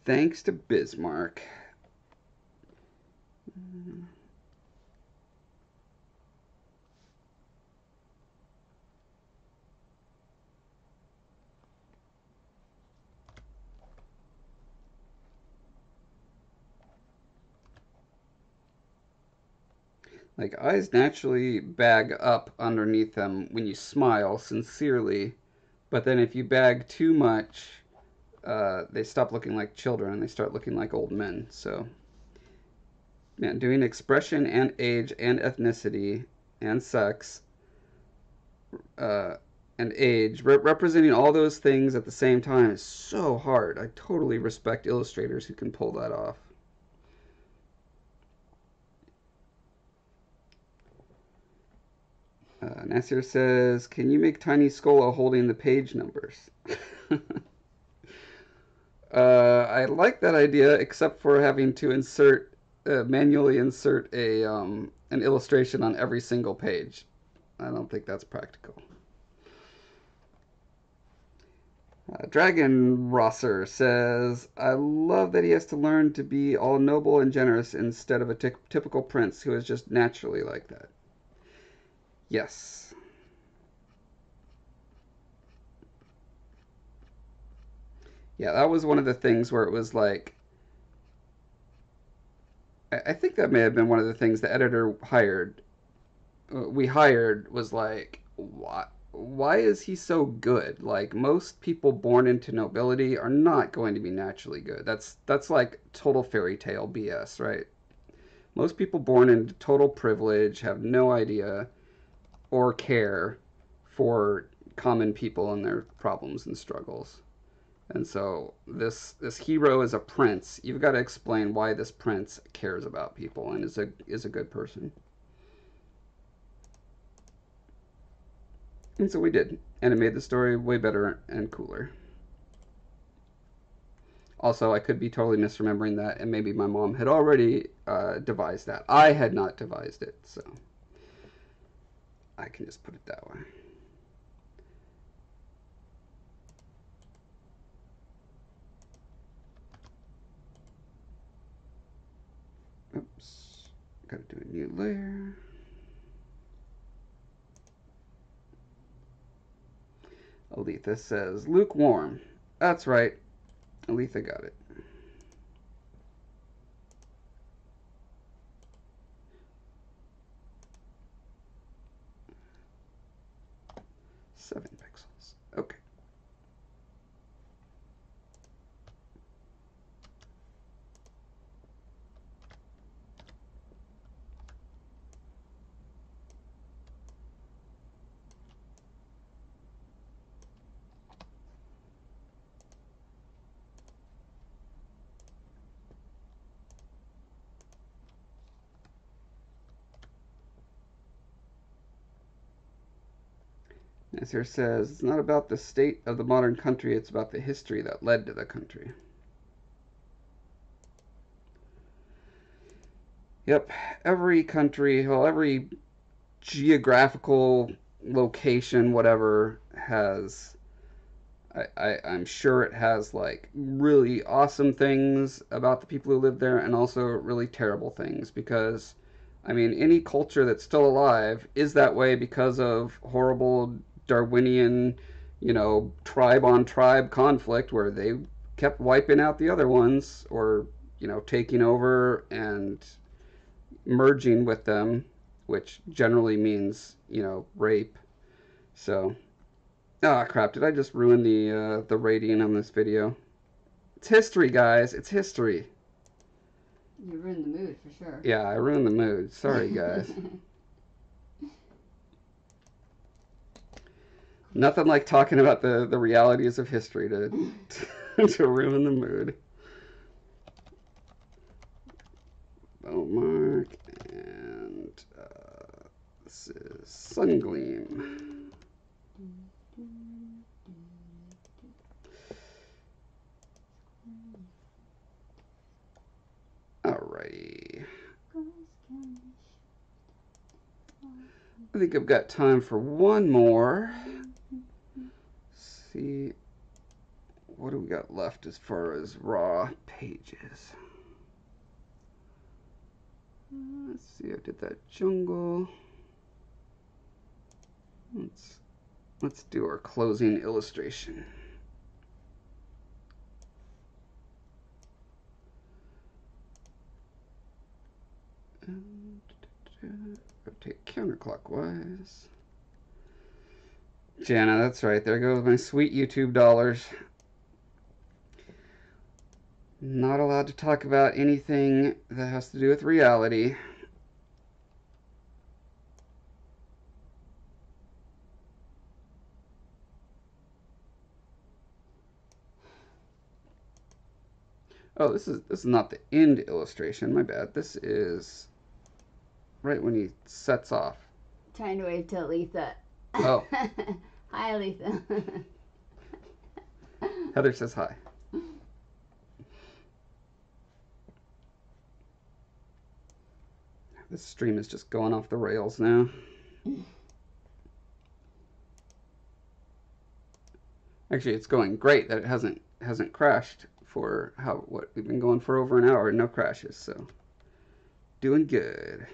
Thanks to Bismarck. Like, eyes naturally bag up underneath them when you smile sincerely, but then if you bag too much, they stop looking like children and they start looking like old men. So, man, doing expression and age and ethnicity and sex and age, representing all those things at the same time is so hard. I totally respect illustrators who can pull that off. Nasir says, can you make Tiny Skola holding the page numbers? I like that idea, except for having to manually insert an illustration on every single page. I don't think that's practical. Dragon Rosser says, I love that he has to learn to be all noble and generous instead of a typical prince who is just naturally like that. Yes. Yeah, that was one of the things where it was like, I think that may have been one of the things the editor we hired was like, why is he so good? Like, most people born into nobility are not going to be naturally good. That's like total fairy tale BS, right? Most people born into total privilege have no idea or care for common people and their problems and struggles. And so this hero is a prince. You've got to explain why this prince cares about people and is a good person. And so we did, and it made the story way better and cooler. Also, I could be totally misremembering that, and maybe my mom had already devised that. I had not devised it, so I can just put it that way. Oops, gotta do a new layer. Aletha says, lukewarm. That's right. Aletha got it. 7 pixels. Okay. Nasir says, it's not about the state of the modern country, it's about the history that led to the country. Yep, every country, well, every geographical location, whatever, has I'm sure it has like really awesome things about the people who live there and also really terrible things because I mean any culture that's still alive is that way because of horrible Darwinian, tribe on tribe conflict where they kept wiping out the other ones or, taking over and merging with them, which generally means, rape. So ah, crap! Did I just ruin the rating on this video? It's history, guys. It's history. You ruined the mood for sure. Yeah, I ruined the mood. Sorry, guys. Nothing like talking about the realities of history to to ruin the mood. Bomark and this is Sungleam. Alrighty. I think I've got time for one more. Let's see, what do we got left as far as raw pages? Let's see, I did that jungle. Let's do our closing illustration. And rotate counterclockwise. Jana, that's right. There goes my sweet YouTube dollars. Not allowed to talk about anything that has to do with reality. Oh, this is not the end illustration. My bad. This is right when he sets off. Trying to wave to Aletha. Oh. Hi, Aletha. Heather says hi. This stream is just going off the rails now. Actually, it's going great that it hasn't crashed for what we've been going for over an hour, no crashes, so doing good.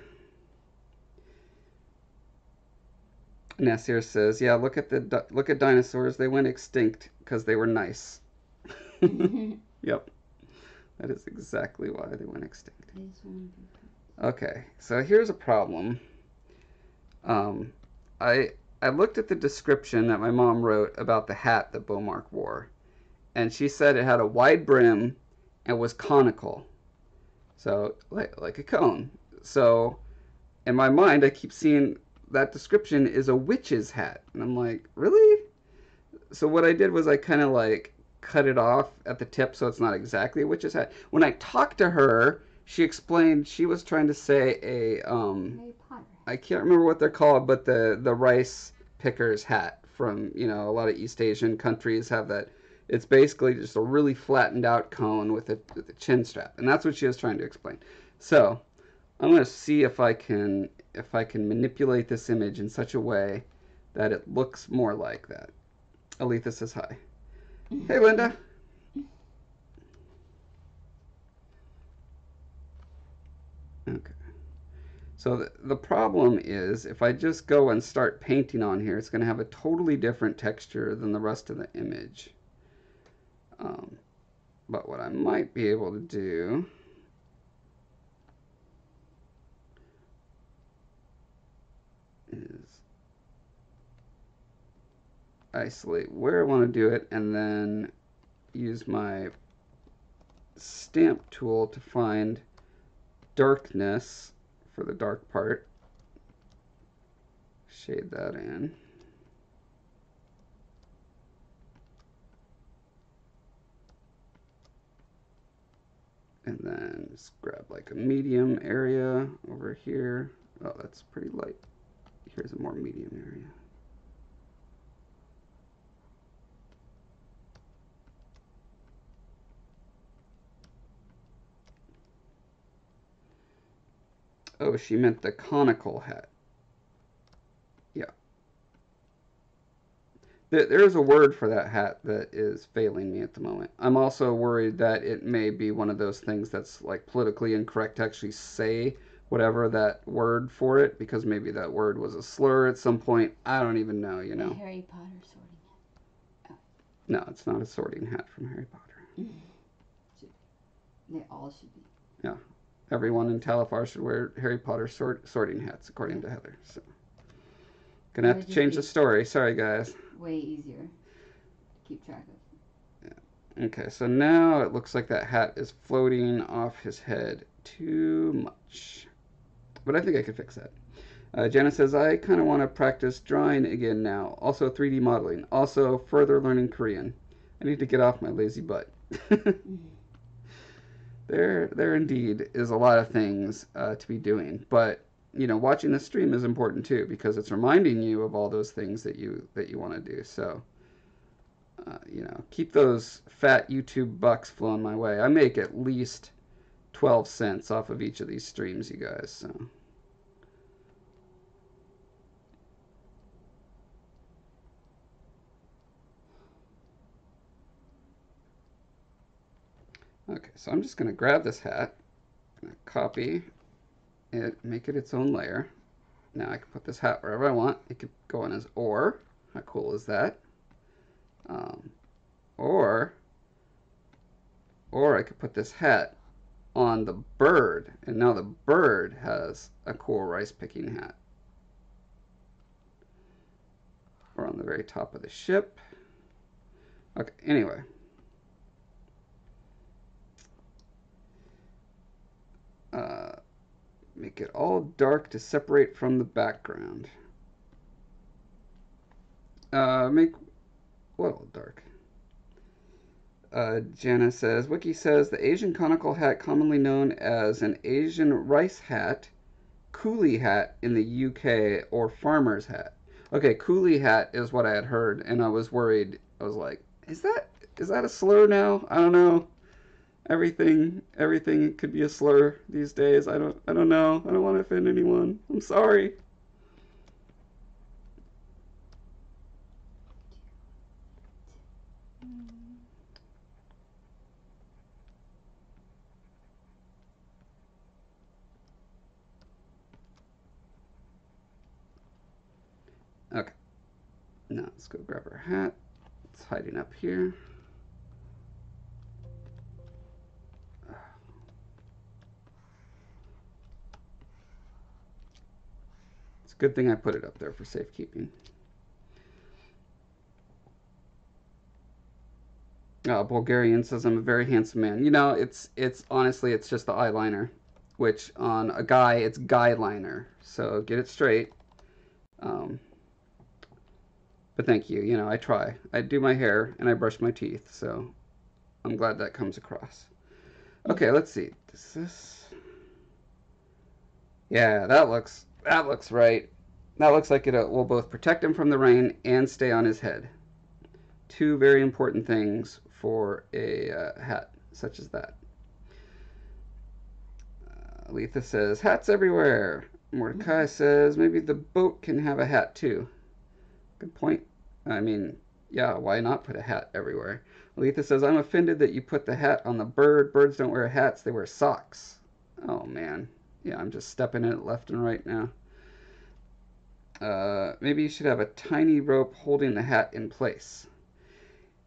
Nasir says, "Yeah, look at dinosaurs. They went extinct because they were nice." Yep, that is exactly why they went extinct. Okay, so here's a problem. I looked at the description that my mom wrote about the hat that Beaumark wore, and she said it had a wide brim and was conical, so like a cone. So in my mind, I keep seeing that description is a witch's hat, and I'm like, really? So what I did was I kind of like cut it off at the tip so it's not exactly a witch's hat. When I talked to her, she explained she was trying to say I can't remember what they're called, but the rice picker's hat from, a lot of East Asian countries have that. It's basically just a really flattened out cone with a chin strap, and that's what she was trying to explain. So I'm going to see if I can manipulate this image in such a way that it looks more like that. Aletha says hi. Hey, Linda. Okay. So the problem is if I just go and start painting on here, it's going to have a totally different texture than the rest of the image. But what I might be able to do is isolate where I want to do it and then use my stamp tool to find darkness for the dark part. Shade that in. And then just grab like a medium area over here. Oh, that's pretty light. Here's a more medium area. Oh, she meant the conical hat. Yeah. There's a word for that hat that is failing me at the moment. I'm also worried that it may be one of those things that's like politically incorrect to actually say whatever that word for it, because maybe that word was a slur at some point. I don't even know, you A know. Harry Potter sorting hat. No, it's not a sorting hat from Harry Potter. They all should be. Yeah. Everyone in Talifar should wear Harry Potter sorting hats, according to Heather. So, gonna have to change the story. Sorry, guys. Way easier to keep track of. Yeah. Okay, so now it looks like that hat is floating off his head too much. But I think I could fix that. Jana says, I kind of want to practice drawing again now. Also 3D modeling. Also further learning Korean. I need to get off my lazy butt. There indeed is a lot of things to be doing. But, you know, watching the stream is important too, because it's reminding you of all those things that you want to do. So, you know, keep those fat YouTube bucks flowing my way. I make at least 12 cents off of each of these streams, you guys. So. Okay, so I'm just going to grab this hat, copy it, make it its own layer. Now I can put this hat wherever I want. It could go on as or. How cool is that? Or I could put this hat on the bird, and now the bird has a cool rice picking hat. Or on the very top of the ship. Okay, anyway. Make it all dark to separate from the background. Make what all dark? Jana says, Wiki says the Asian conical hat commonly known as an Asian rice hat, coolie hat in the UK, or farmer's hat. Okay, coolie hat is what I had heard, and I was worried. I was like, is that a slur now? I don't know. Everything could be a slur these days. I don't know. I don't want to offend anyone. I'm sorry. Okay. Now let's go grab our hat. It's hiding up here. It's a good thing I put it up there for safekeeping. Bulgarian says I'm a very handsome man. You know, it's honestly it's just the eyeliner, which on a guy it's guy liner. So get it straight. But thank you. You know, I try. I do my hair and I brush my teeth. So I'm glad that comes across. Okay, let's see. Does this? Yeah, that looks right. That looks like it will both protect him from the rain and stay on his head. Two very important things for a hat such as that. Letha says, hats everywhere. Mordecai says, maybe the boat can have a hat too. Good point. I mean, yeah, why not put a hat everywhere? Letha says, I'm offended that you put the hat on the bird. Birds don't wear hats, they wear socks. Oh, man. Yeah, I'm just stepping in it left and right now. Maybe you should have a tiny rope holding the hat in place.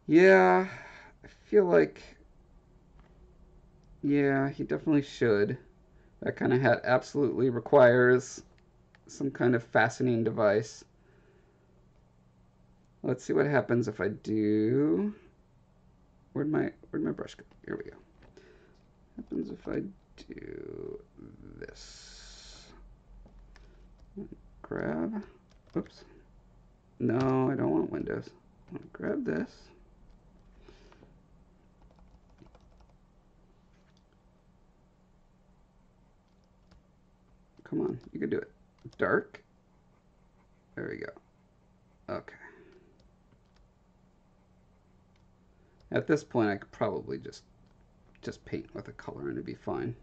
Yeah, I feel like... Yeah, he definitely should. That kind of hat absolutely requires some kind of fastening device. Let's see what happens if I do... Where'd my brush go? Here we go. What happens if I do this? Grab. Oops. No, I don't want Windows. I want to grab this. Come on, you can do it. Dark. There we go. Okay. At this point, I could probably just paint with a color and it'd be fine.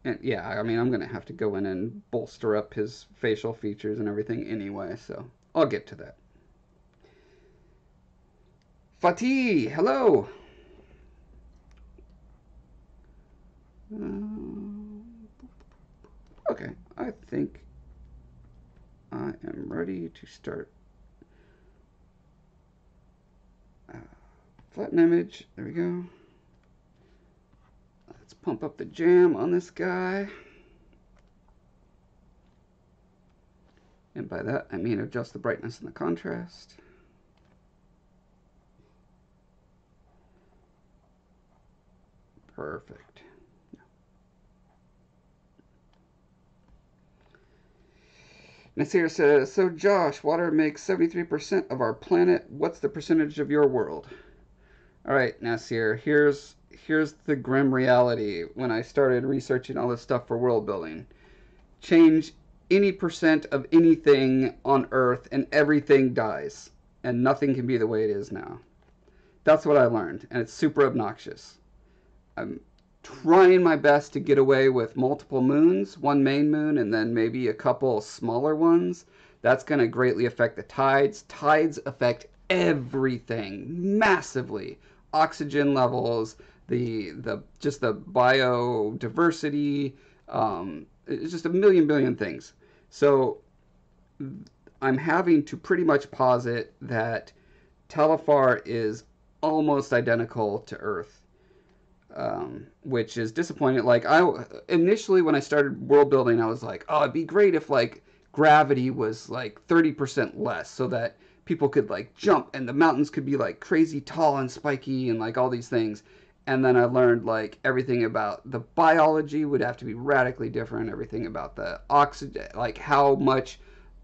And yeah, I mean, I'm going to have to go in and bolster up his facial features and everything anyway, so I'll get to that. Fatih, hello. Okay, I think I am ready to start. Flatten image. There we go. Let's pump up the jam on this guy. And by that, I mean adjust the brightness and the contrast. Perfect. Nasir says, so Josh, water makes 73% of our planet. What's the percentage of your world? All right, Nasir, here's the grim reality when I started researching all this stuff for world building. Change any percent of anything on Earth and everything dies. And nothing can be the way it is now. That's what I learned, and it's super obnoxious. I'm trying my best to get away with multiple moons, one main moon, and then maybe a couple smaller ones. That's going to greatly affect the tides. Tides affect everything massively. Oxygen levels, the just the biodiversity. It's just a billion things. So I'm having to pretty much posit that Talifar is almost identical to Earth, which is disappointing. Like initially when I started world building, I was like, oh, it'd be great if like gravity was like 30% less, so that people could like jump and the mountains could be like crazy tall and spiky and like all these things. And then I learned like everything about the biology would have to be radically different. Everything about the oxygen, like how much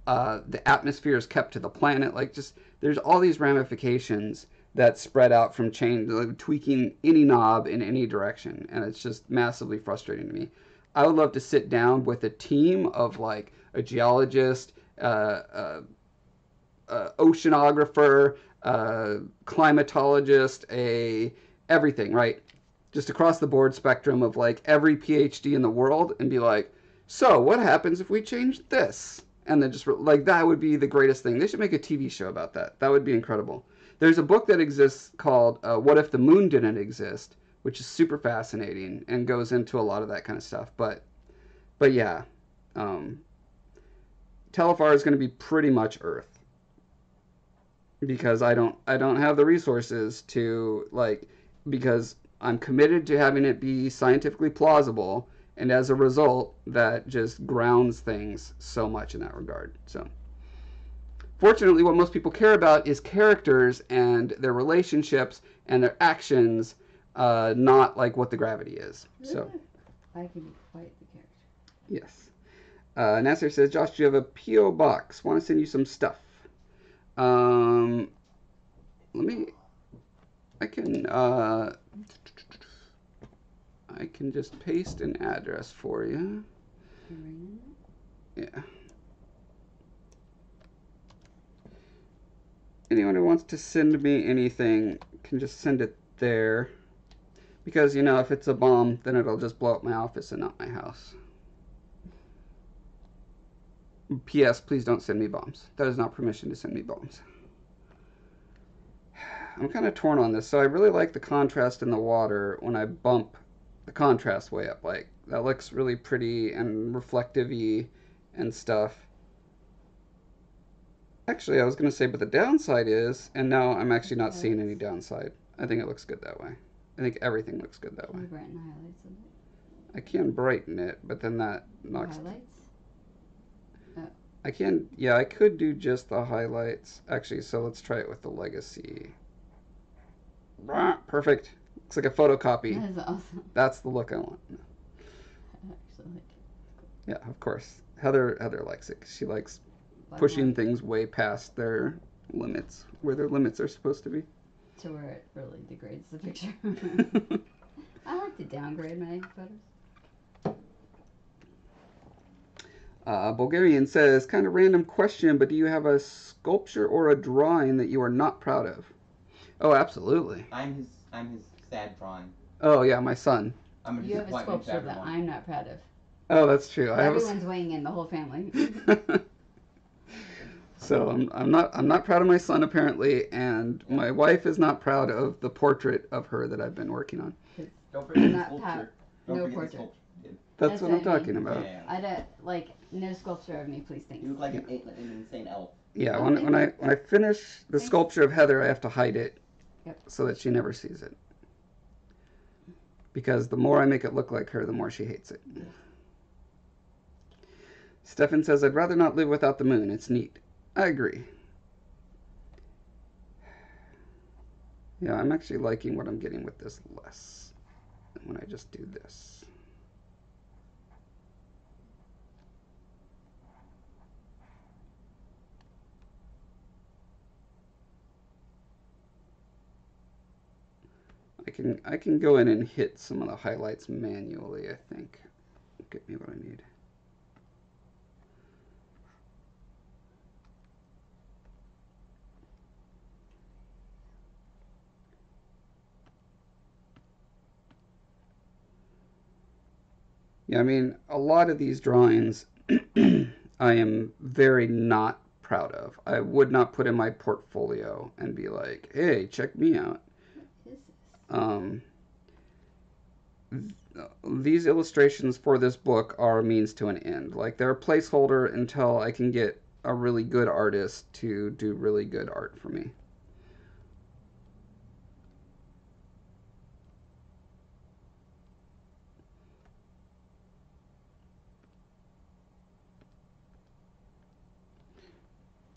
the atmosphere is kept to the planet. Like just there's all these ramifications that spread out from like, tweaking any knob in any direction, and it's just massively frustrating to me. I would love to sit down with a team of like a geologist, oceanographer, climatologist, a everything, right? Just across the board spectrum of like every PhD in the world, and be like, so what happens if we change this? And then just like that would be the greatest thing. They should make a TV show about that. That would be incredible. There's a book that exists called What If the Moon Didn't Exist, which is super fascinating and goes into a lot of that kind of stuff. But yeah, Telefar is going to be pretty much Earth, because I don't have the resources to like, because I'm committed to having it be scientifically plausible, and as a result that just grounds things so much in that regard. So fortunately what most people care about is characters and their relationships and their actions, not like what the gravity is. So I can be quite the character. yes. Nasser says, Josh, do you have a P.O. box? Want to send you some stuff. Let me. I can just paste an address for you. Yeah. Anyone who wants to send me anything can just send it there. Because, you know, if it's a bomb, then it'll just blow up my office and not my house. P.S. Please don't send me bombs. That is not permission to send me bombs. I'm kind of torn on this. So I really like the contrast in the water when I bump the contrast way up. Like, that looks really pretty and reflective-y and stuff. Actually, I was going to say, but the downside is, and now I'm actually not seeing any downside. I think it looks good that way. I think everything looks good that way. Can you brighten the highlights a bit? I can brighten it, but then that knocks... Highlights? Oh. I can, yeah, I could do just the highlights. Actually, so let's try it with the legacy. Perfect. Looks like a photocopy. That is awesome. That's the look I want. I actually like it. Yeah, of course. Heather likes it 'cause she likes pushing things way past their limits, where their limits are supposed to be. To where it really degrades the picture. I like to downgrade my photos. Bulgarian says, kind of random question, but do you have a sculpture or a drawing that you are not proud of? Oh, absolutely. I'm his sad drawing. Oh yeah, my son. I'm a You have a disappointment to sculpture that everyone. I'm not proud of. Oh, that's true. Everyone's weighing in, the whole family. So I'm not proud of my son apparently, and my wife is not proud of the portrait of her that I've been working on. Don't forget the Not sculpture. no Don't forget the portrait. sculpture. Kid. That's what I'm what I mean. talking about. Yeah. I don't like no sculpture of me, please, thanks. You look like an insane elf. Yeah, Oh, when I finish the Thanks. sculpture of Heather, I have to hide it Yep. so that she never sees it. Because the more I make it look like her, the more she hates it. Stefan says, I'd rather not live without the moon. It's neat. I agree. Yeah, I'm actually liking what I'm getting with this less than when I just do this. I can go in and hit some of the highlights manually, I think. Get me what I need. Yeah, I mean, a lot of these drawings I am very not proud of. I would not put in my portfolio and be like, hey, check me out. What is this? Um, these illustrations for this book are a means to an end. Like, they're a placeholder until I can get a really good artist to do really good art for me.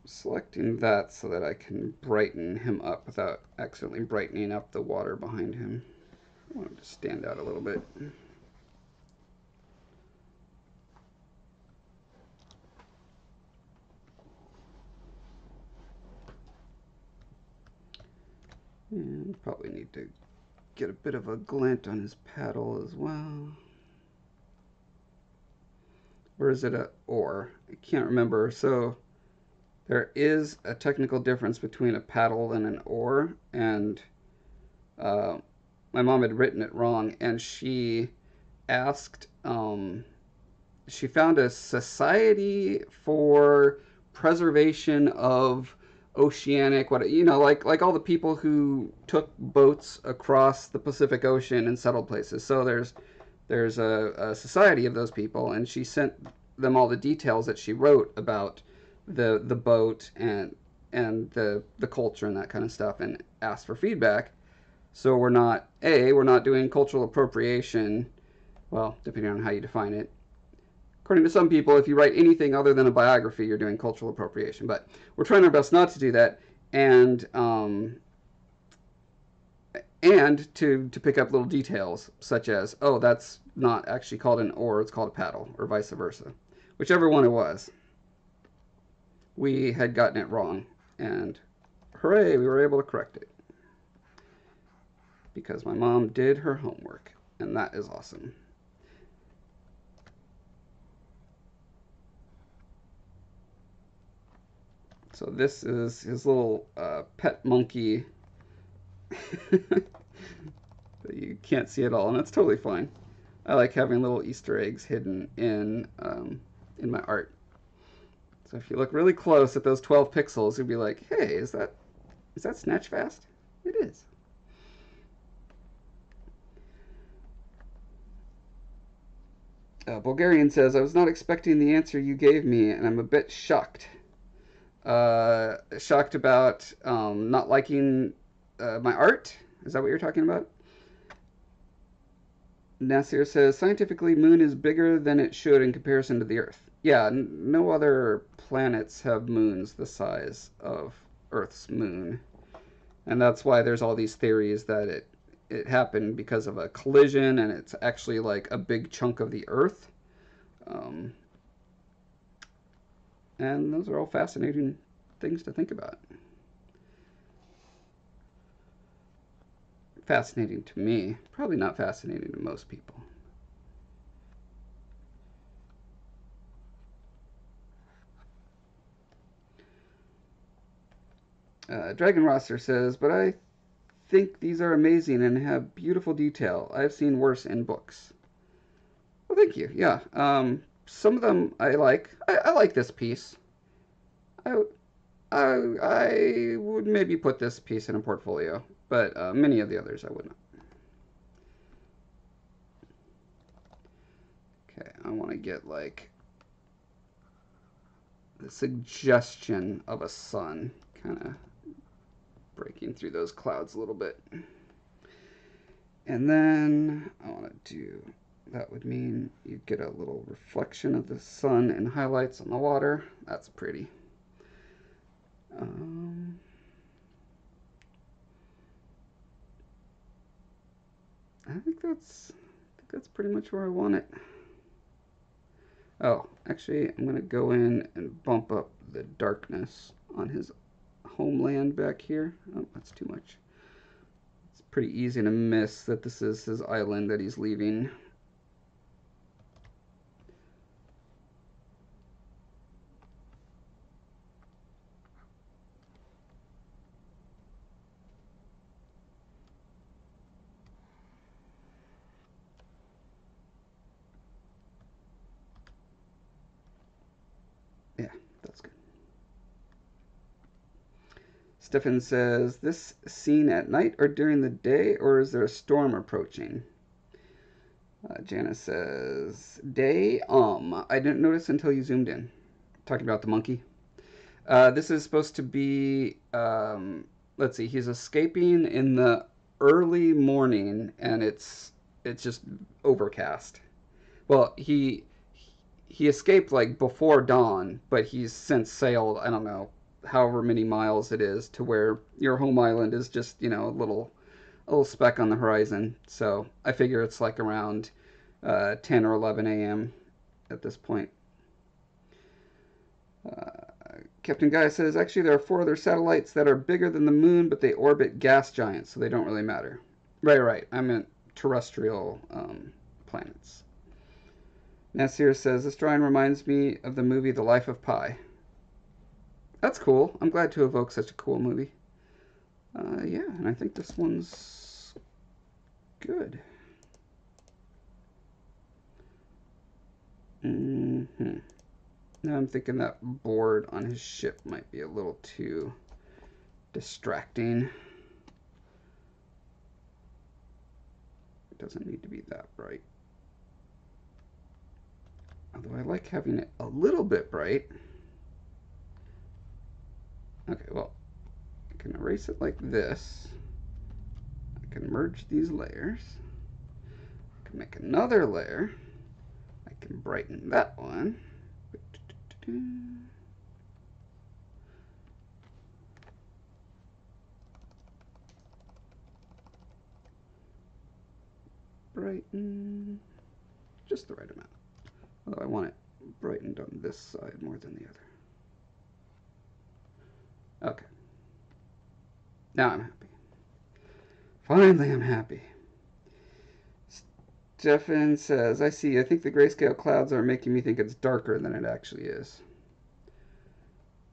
Selecting that so that I can brighten him up without accidentally brightening up the water behind him. I want him to stand out a little bit. And probably need to get a bit of a glint on his paddle as well. Or is it a or? I can't remember. So there is a technical difference between a paddle and an oar, and my mom had written it wrong, and she asked, she found a society for preservation of oceanic, what like all the people who took boats across the Pacific Ocean and settled places. So there's a society of those people, and she sent them all the details that she wrote about the boat and the culture and that kind of stuff, and asked for feedback. So we're not doing cultural appropriation. Well, depending on how you define it. According to some people, if you write anything other than a biography, you're doing cultural appropriation. But we're trying our best not to do that, and to pick up little details such as, oh, that's not actually called an oar, it's called a paddle, or vice versa. Whichever one it was, we had gotten it wrong, and hooray, we were able to correct it. Because my mom did her homework, and that is awesome. So this is his little pet monkey. You can't see it all, and that's totally fine. I like having little Easter eggs hidden in my art. So if you look really close at those 12 pixels, you'll be like, hey, is that Snatch Fast? It is. Bulgarian says, I was not expecting the answer you gave me, and I'm a bit shocked. Shocked about not liking my art? Is that what you're talking about? Nasir says, scientifically, moon is bigger than it should in comparison to the Earth. Yeah, no other planets have moons the size of Earth's moon. And that's why there's all these theories that it happened because of a collision, and it's actually like a big chunk of the Earth. And those are all fascinating things to think about. Fascinating to me, probably not fascinating to most people. Dragon Roster says, but I think these are amazing and have beautiful detail. I've seen worse in books. Well, thank you. Yeah. Some of them I like. I like this piece. I would maybe put this piece in a portfolio, but many of the others I would not. Okay, I want to get like the suggestion of a sun kind of breaking through those clouds a little bit. And then I want to do, that would mean you get a little reflection of the sun and highlights on the water. That's pretty. I think that's pretty much where I want it. Oh, actually, I'm going to go in and bump up the darkness on his homeland back here. Oh, that's too much. It's pretty easy to miss that this is his island that he's leaving. Yeah, that's good. Stefan says, this scene at night or during the day, or is there a storm approaching? Janice says, day, I didn't notice until you zoomed in. Talking about the monkey. This is supposed to be, let's see, he's escaping in the early morning, and it's just overcast. Well, he escaped like before dawn, but he's since sailed, I don't know, however many miles it is to where your home island is just, you know, a little speck on the horizon. So I figure it's like around 10 or 11 a.m. at this point. Captain Guy says, actually, there are 4 other satellites that are bigger than the moon, but they orbit gas giants, so they don't really matter. Right. I meant terrestrial planets. Nasir says, this drawing reminds me of the movie The Life of Pi. That's cool. I'm glad to evoke such a cool movie. Yeah, and I think this one's good. Now I'm thinking that board on his ship might be a little too distracting. It doesn't need to be that bright. Although I like having it a little bit bright. Okay, well, I can erase it like this. I can merge these layers. I can make another layer. I can brighten that one. Brighten just the right amount. Although I want it brightened on this side more than the other. Okay. Now I'm happy. Finally, I'm happy. Stefan says, I see. I think the grayscale clouds are making me think it's darker than it actually is.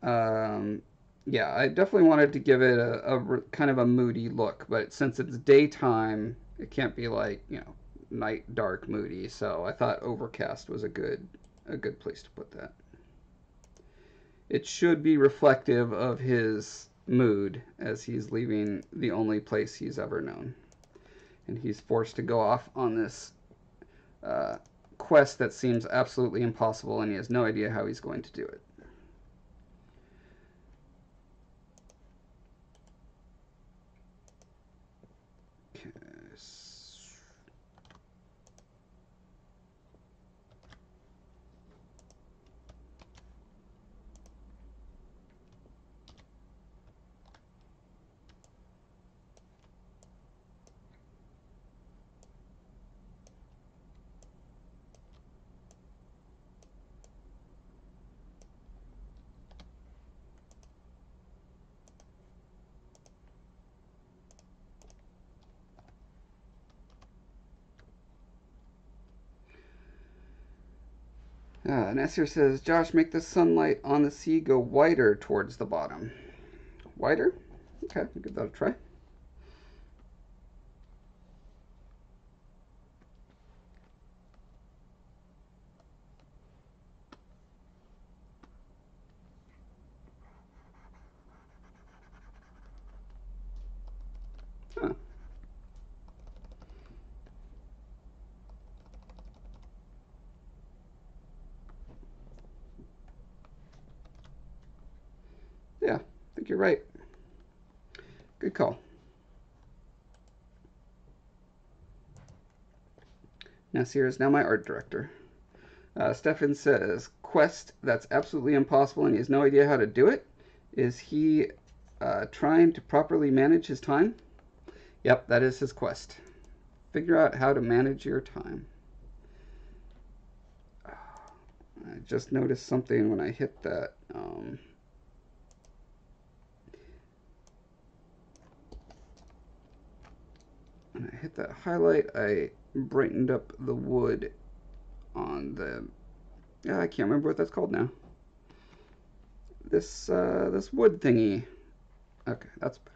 Yeah, I definitely wanted to give it a kind of a moody look, but since it's daytime, it can't be like, you know, night dark moody. So I thought overcast was a good place to put that. It should be reflective of his mood as he's leaving the only place he's ever known. And he's forced to go off on this quest that seems absolutely impossible, and he has no idea how he's going to do it. Nasir says, Josh, make the sunlight on the sea go wider towards the bottom. Wider? Okay, I'll give that a try. right. Good call. Nasir is now my art director. Stefan says, quest, that's absolutely impossible and he has no idea how to do it. Is he trying to properly manage his time? Yep, that is his quest. Figure out how to manage your time. I just noticed something when I hit that. When I hit that highlight, I brightened up the wood on the... Yeah, I can't remember what that's called now. This wood thingy. Okay, that's better.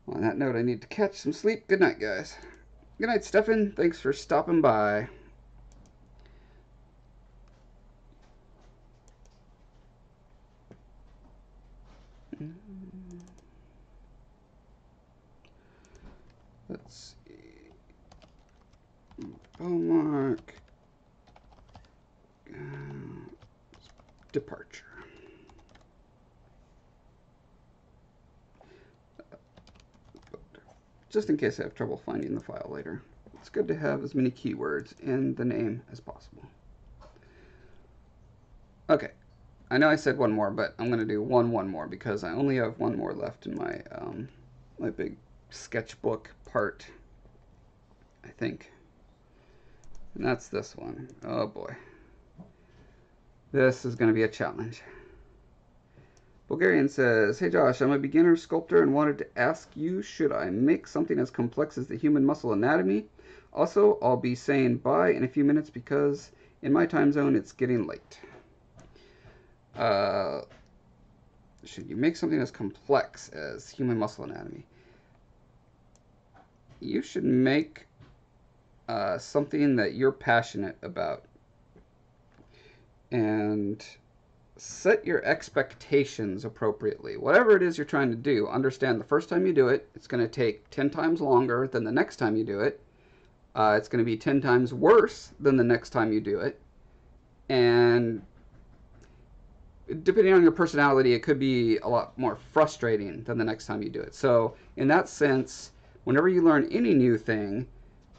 On that note, I need to catch some sleep. Good night, guys. Good night, Stefan. Thanks for stopping by. Let's see. Bowmark. Departure. Just in case I have trouble finding the file later. It's good to have as many keywords in the name as possible. Okay, I know I said one more, but I'm going to do one more because I only have one more left in my my big sketchbook part, I think. And that's this one. Oh boy. This is going to be a challenge. Bulgarian says, hey Josh, I'm a beginner sculptor and wanted to ask you, should I make something as complex as the human muscle anatomy? Also, I'll be saying bye in a few minutes because in my time zone it's getting late. Should you make something as complex as human muscle anatomy? You should make something that you're passionate about. And set your expectations appropriately. Whatever it is you're trying to do, understand the first time you do it, it's going to take 10 times longer than the next time you do it. It's going to be 10 times worse than the next time you do it. And depending on your personality, it could be a lot more frustrating than the next time you do it. So in that sense, whenever you learn any new thing,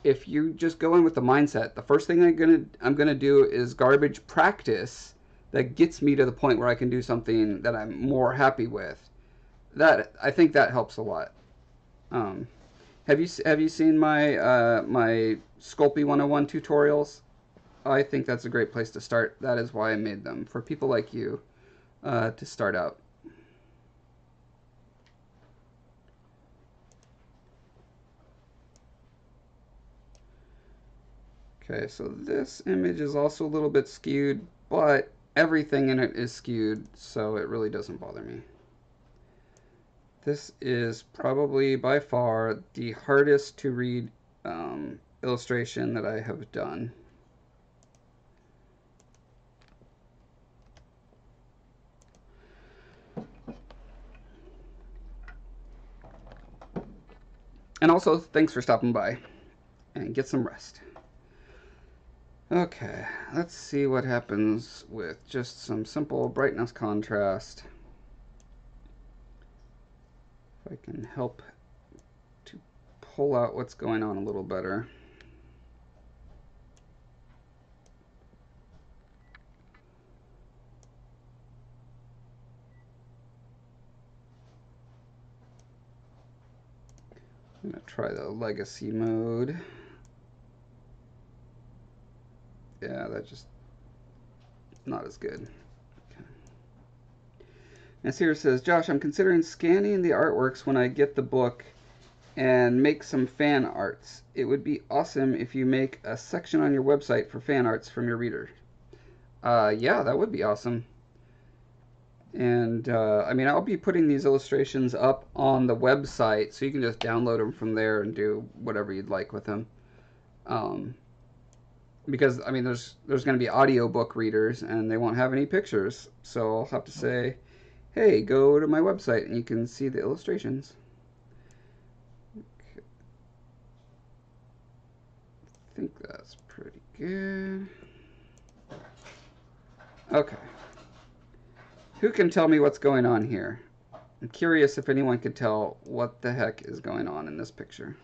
if you just go in with the mindset, the first thing I'm gonna do is garbage practice that gets me to the point where I can do something that I'm more happy with. That, I think that helps a lot. Have you seen my my Sculpey 101 tutorials? I think that's a great place to start. That is why I made them, for people like you to start out. Okay, so this image is also a little bit skewed, but everything in it is skewed, so it really doesn't bother me. This is probably by far the hardest to read illustration that I have done. And also, thanks for stopping by, and get some rest. Okay, let's see what happens with just some simple brightness contrast. If I can help to pull out what's going on a little better. I'm going to try the legacy mode. Yeah, that's just not as good. Okay. Nasir says, Josh, I'm considering scanning the artworks when I get the book and make some fan arts. It would be awesome if you make a section on your website for fan arts from your reader. Yeah, that would be awesome. And I mean, I'll be putting these illustrations up on the website, so you can just download them from there and do whatever you'd like with them. Because I mean, there's going to be audiobook readers, and they won't have any pictures, so I'll have to say, hey, go to my website, and you can see the illustrations. Okay. I think that's pretty good. Okay. Who can tell me what's going on here? I'm curious if anyone could tell what the heck is going on in this picture.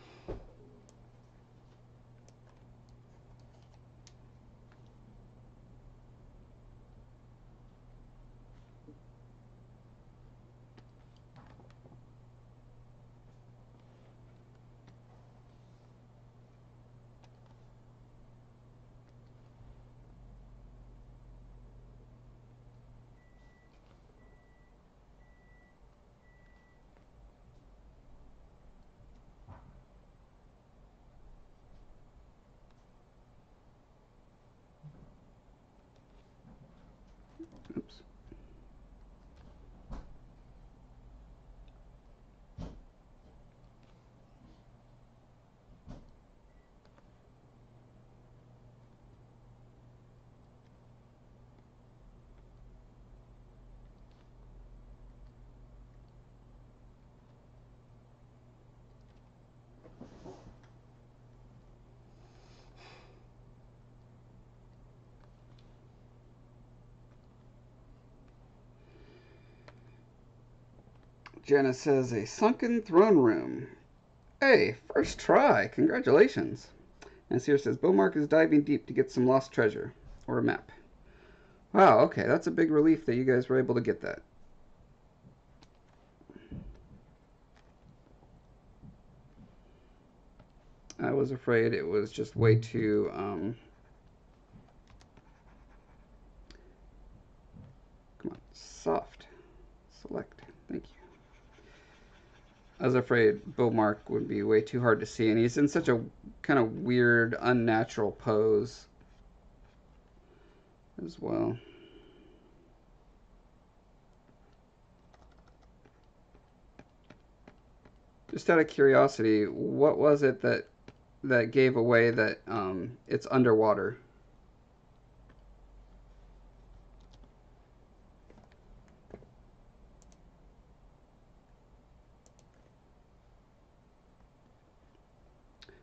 Oops. Jenna says a sunken throne room. Hey, first try. Congratulations. And Sear says Beaumark is diving deep to get some lost treasure. Or a map. Wow, okay, that's a big relief that you guys were able to get that. I was afraid it was just way too, come on, soft. Select. Thank you. I was afraid Beaumark would be way too hard to see, and he's in such a kind of weird, unnatural pose as well. Just out of curiosity, what was it that gave away that it's underwater?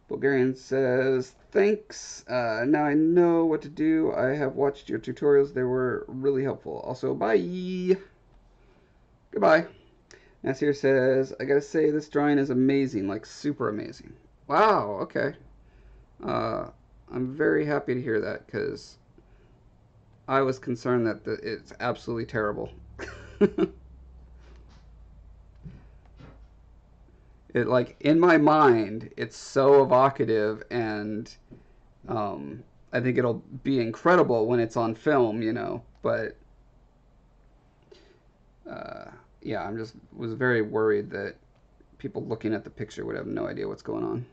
Bulgarian says, thanks. Now I know what to do. I have watched your tutorials. They were really helpful. Also, bye. Goodbye. Nasir says, I gotta say, this drawing is amazing, like super amazing. Wow, okay. Uh, I'm very happy to hear that because I was concerned that it's absolutely terrible. It, like, in my mind, it's so evocative, and I think it'll be incredible when it's on film, you know. But uh, yeah, I'm just was very worried that people looking at the picture would have no idea what's going on.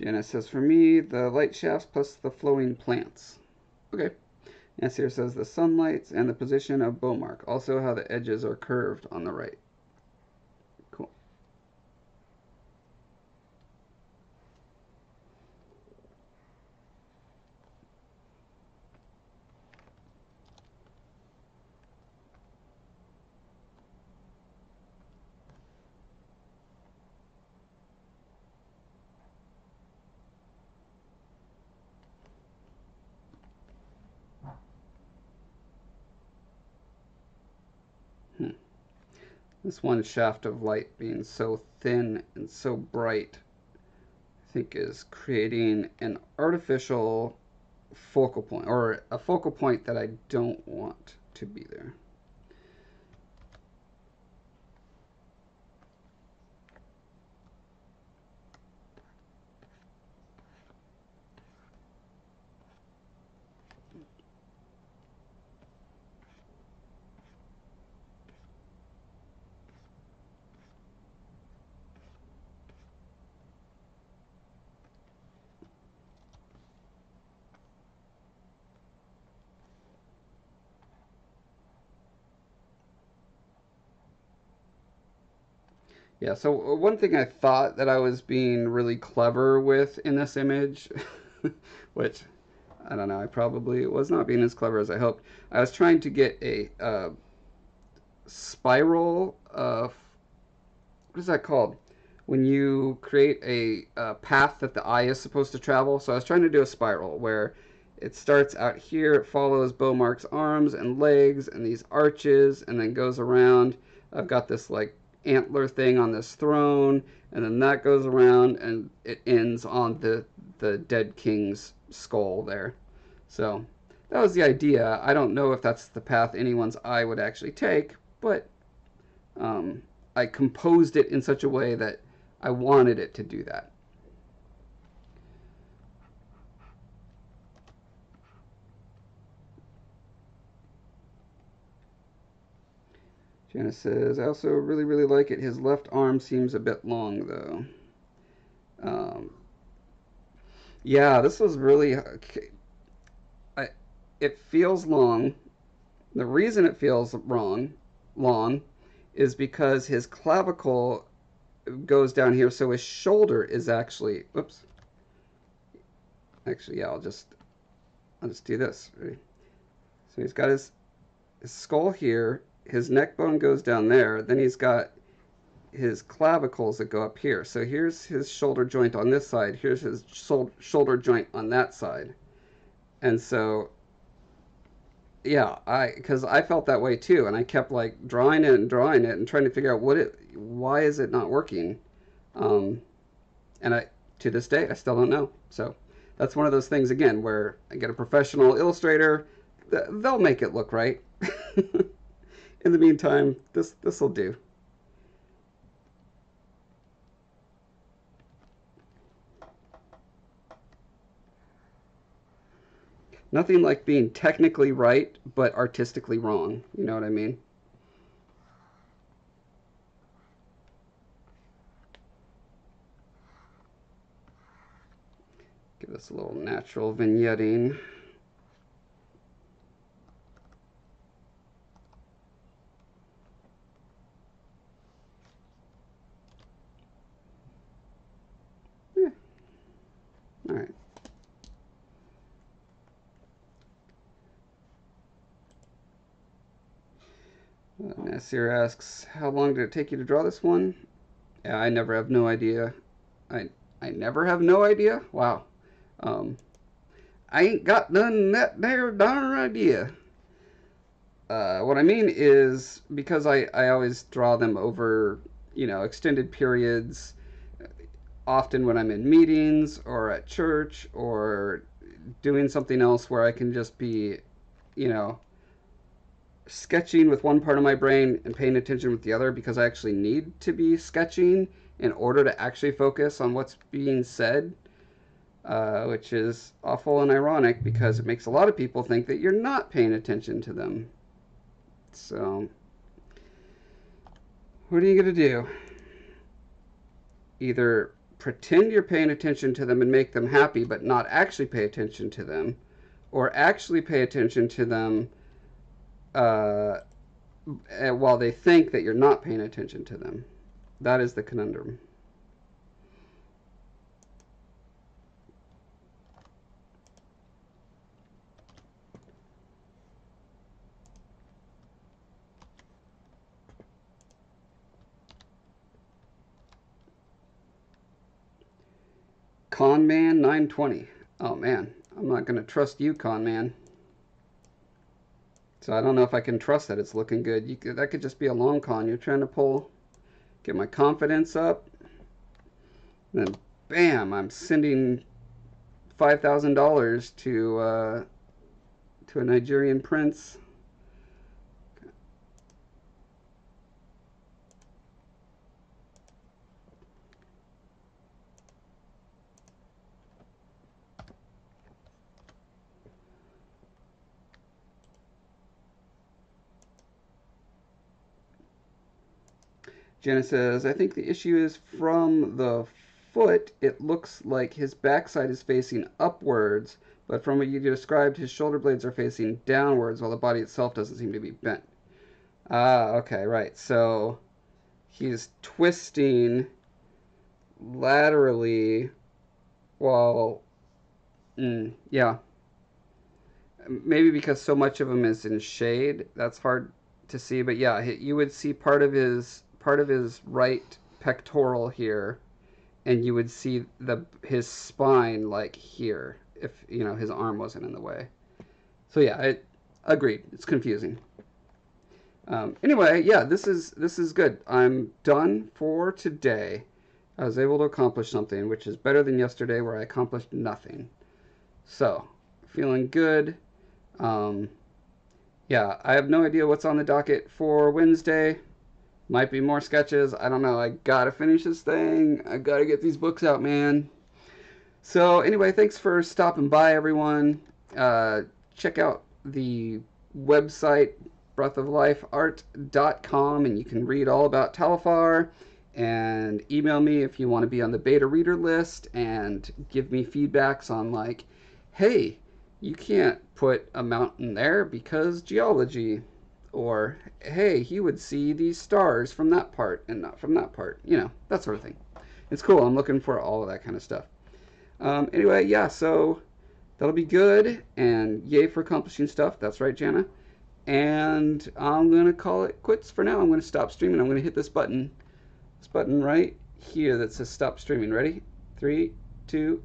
Janice says, for me, the light shafts plus the flowing plants. Okay. Nasir says the sunlights and the position of Beaumark. Also how the edges are curved on the right. Cool. Hmm. This one shaft of light being so thin and so bright, I think is creating an artificial focal point, or a focal point that I don't want to be there. Yeah, so one thing I thought that I was being really clever with in this image, which I don't know, I probably was not being as clever as I hoped. I was trying to get a spiral, what is that called? When you create a path that the eye is supposed to travel. So I was trying to do a spiral where it starts out here, it follows Beaumark's arms and legs and these arches, and then goes around. I've got this like antler thing on this throne, and then that goes around, and it ends on the dead king's skull there. So that was the idea. I don't know if that's the path anyone's eye would actually take, but I composed it in such a way that I wanted it to do that. Janice says, I also really, really like it. His left arm seems a bit long, though. Um, yeah, this was really. I, it feels long. The reason it feels long, is because his clavicle goes down here, so his shoulder is actually. Oops. Actually, yeah, I'll just do this. So he's got his skull here, his neck bone goes down there, then he's got his clavicles that go up here. So here's his shoulder joint on this side, here's his shoulder joint on that side. And so, yeah, because I felt that way too, and I kept like drawing it and trying to figure out why is it not working? Um, and to this day, I still don't know. So that's one of those things again where I get a professional illustrator, they'll make it look right. In the meantime, this will do. Nothing like being technically right but artistically wrong. You know what I mean? Give this a little natural vignetting. Yeah. All right. Nasir asks, how long did it take you to draw this one? Yeah, I never have no idea. I never have no idea? Wow. Um, I ain't got none that there darn idea. What I mean is because I always draw them over, extended periods, often when I'm in meetings or at church or doing something else where I can just be, you know, sketching with one part of my brain and paying attention with the other because I actually need to be sketching in order to actually focus on what's being said, which is awful and ironic because it makes a lot of people think that you're not paying attention to them. So, what are you going to do? Either pretend you're paying attention to them and make them happy, but not actually pay attention to them, or actually pay attention to them uh, while they think that you're not paying attention to them. That is the conundrum. Con Man 920. Oh man, I'm not going to trust you, Con Man. So I don't know if I can trust that it's looking good. That could just be a long con. You're trying to get my confidence up. And then, bam! I'm sending $5,000 to a Nigerian prince. Jenna says, I think the issue is from the foot. It looks like his backside is facing upwards, but from what you described, his shoulder blades are facing downwards while the body itself doesn't seem to be bent. Ah, okay, right. So he's twisting laterally while, yeah. Maybe because so much of him is in shade, that's hard to see. But yeah, you would see part of his right pectoral here, and you would see his spine like here if his arm wasn't in the way. So yeah, agreed. It's confusing. Anyway, yeah, this is good. I'm done for today. I was able to accomplish something, which is better than yesterday where I accomplished nothing. So, feeling good. Um, yeah, I have no idea what's on the docket for Wednesday. Might be more sketches. I don't know. I gotta finish this thing. I gotta get these books out, man. So, anyway, thanks for stopping by, everyone. Check out the website, breathoflifeart.com, and you can read all about Talifar. And email me if you want to be on the beta reader list and give me feedbacks on, like, hey, you can't put a mountain there because geology. Or, hey, he would see these stars from that part and not from that part. That sort of thing. It's cool. I'm looking for all of that kind of stuff. Anyway, yeah, so that'll be good. And yay for accomplishing stuff. That's right, Jana. And I'm going to call it quits for now. I'm going to stop streaming. I'm going to hit this button right here that says stop streaming. Ready? 3, 2,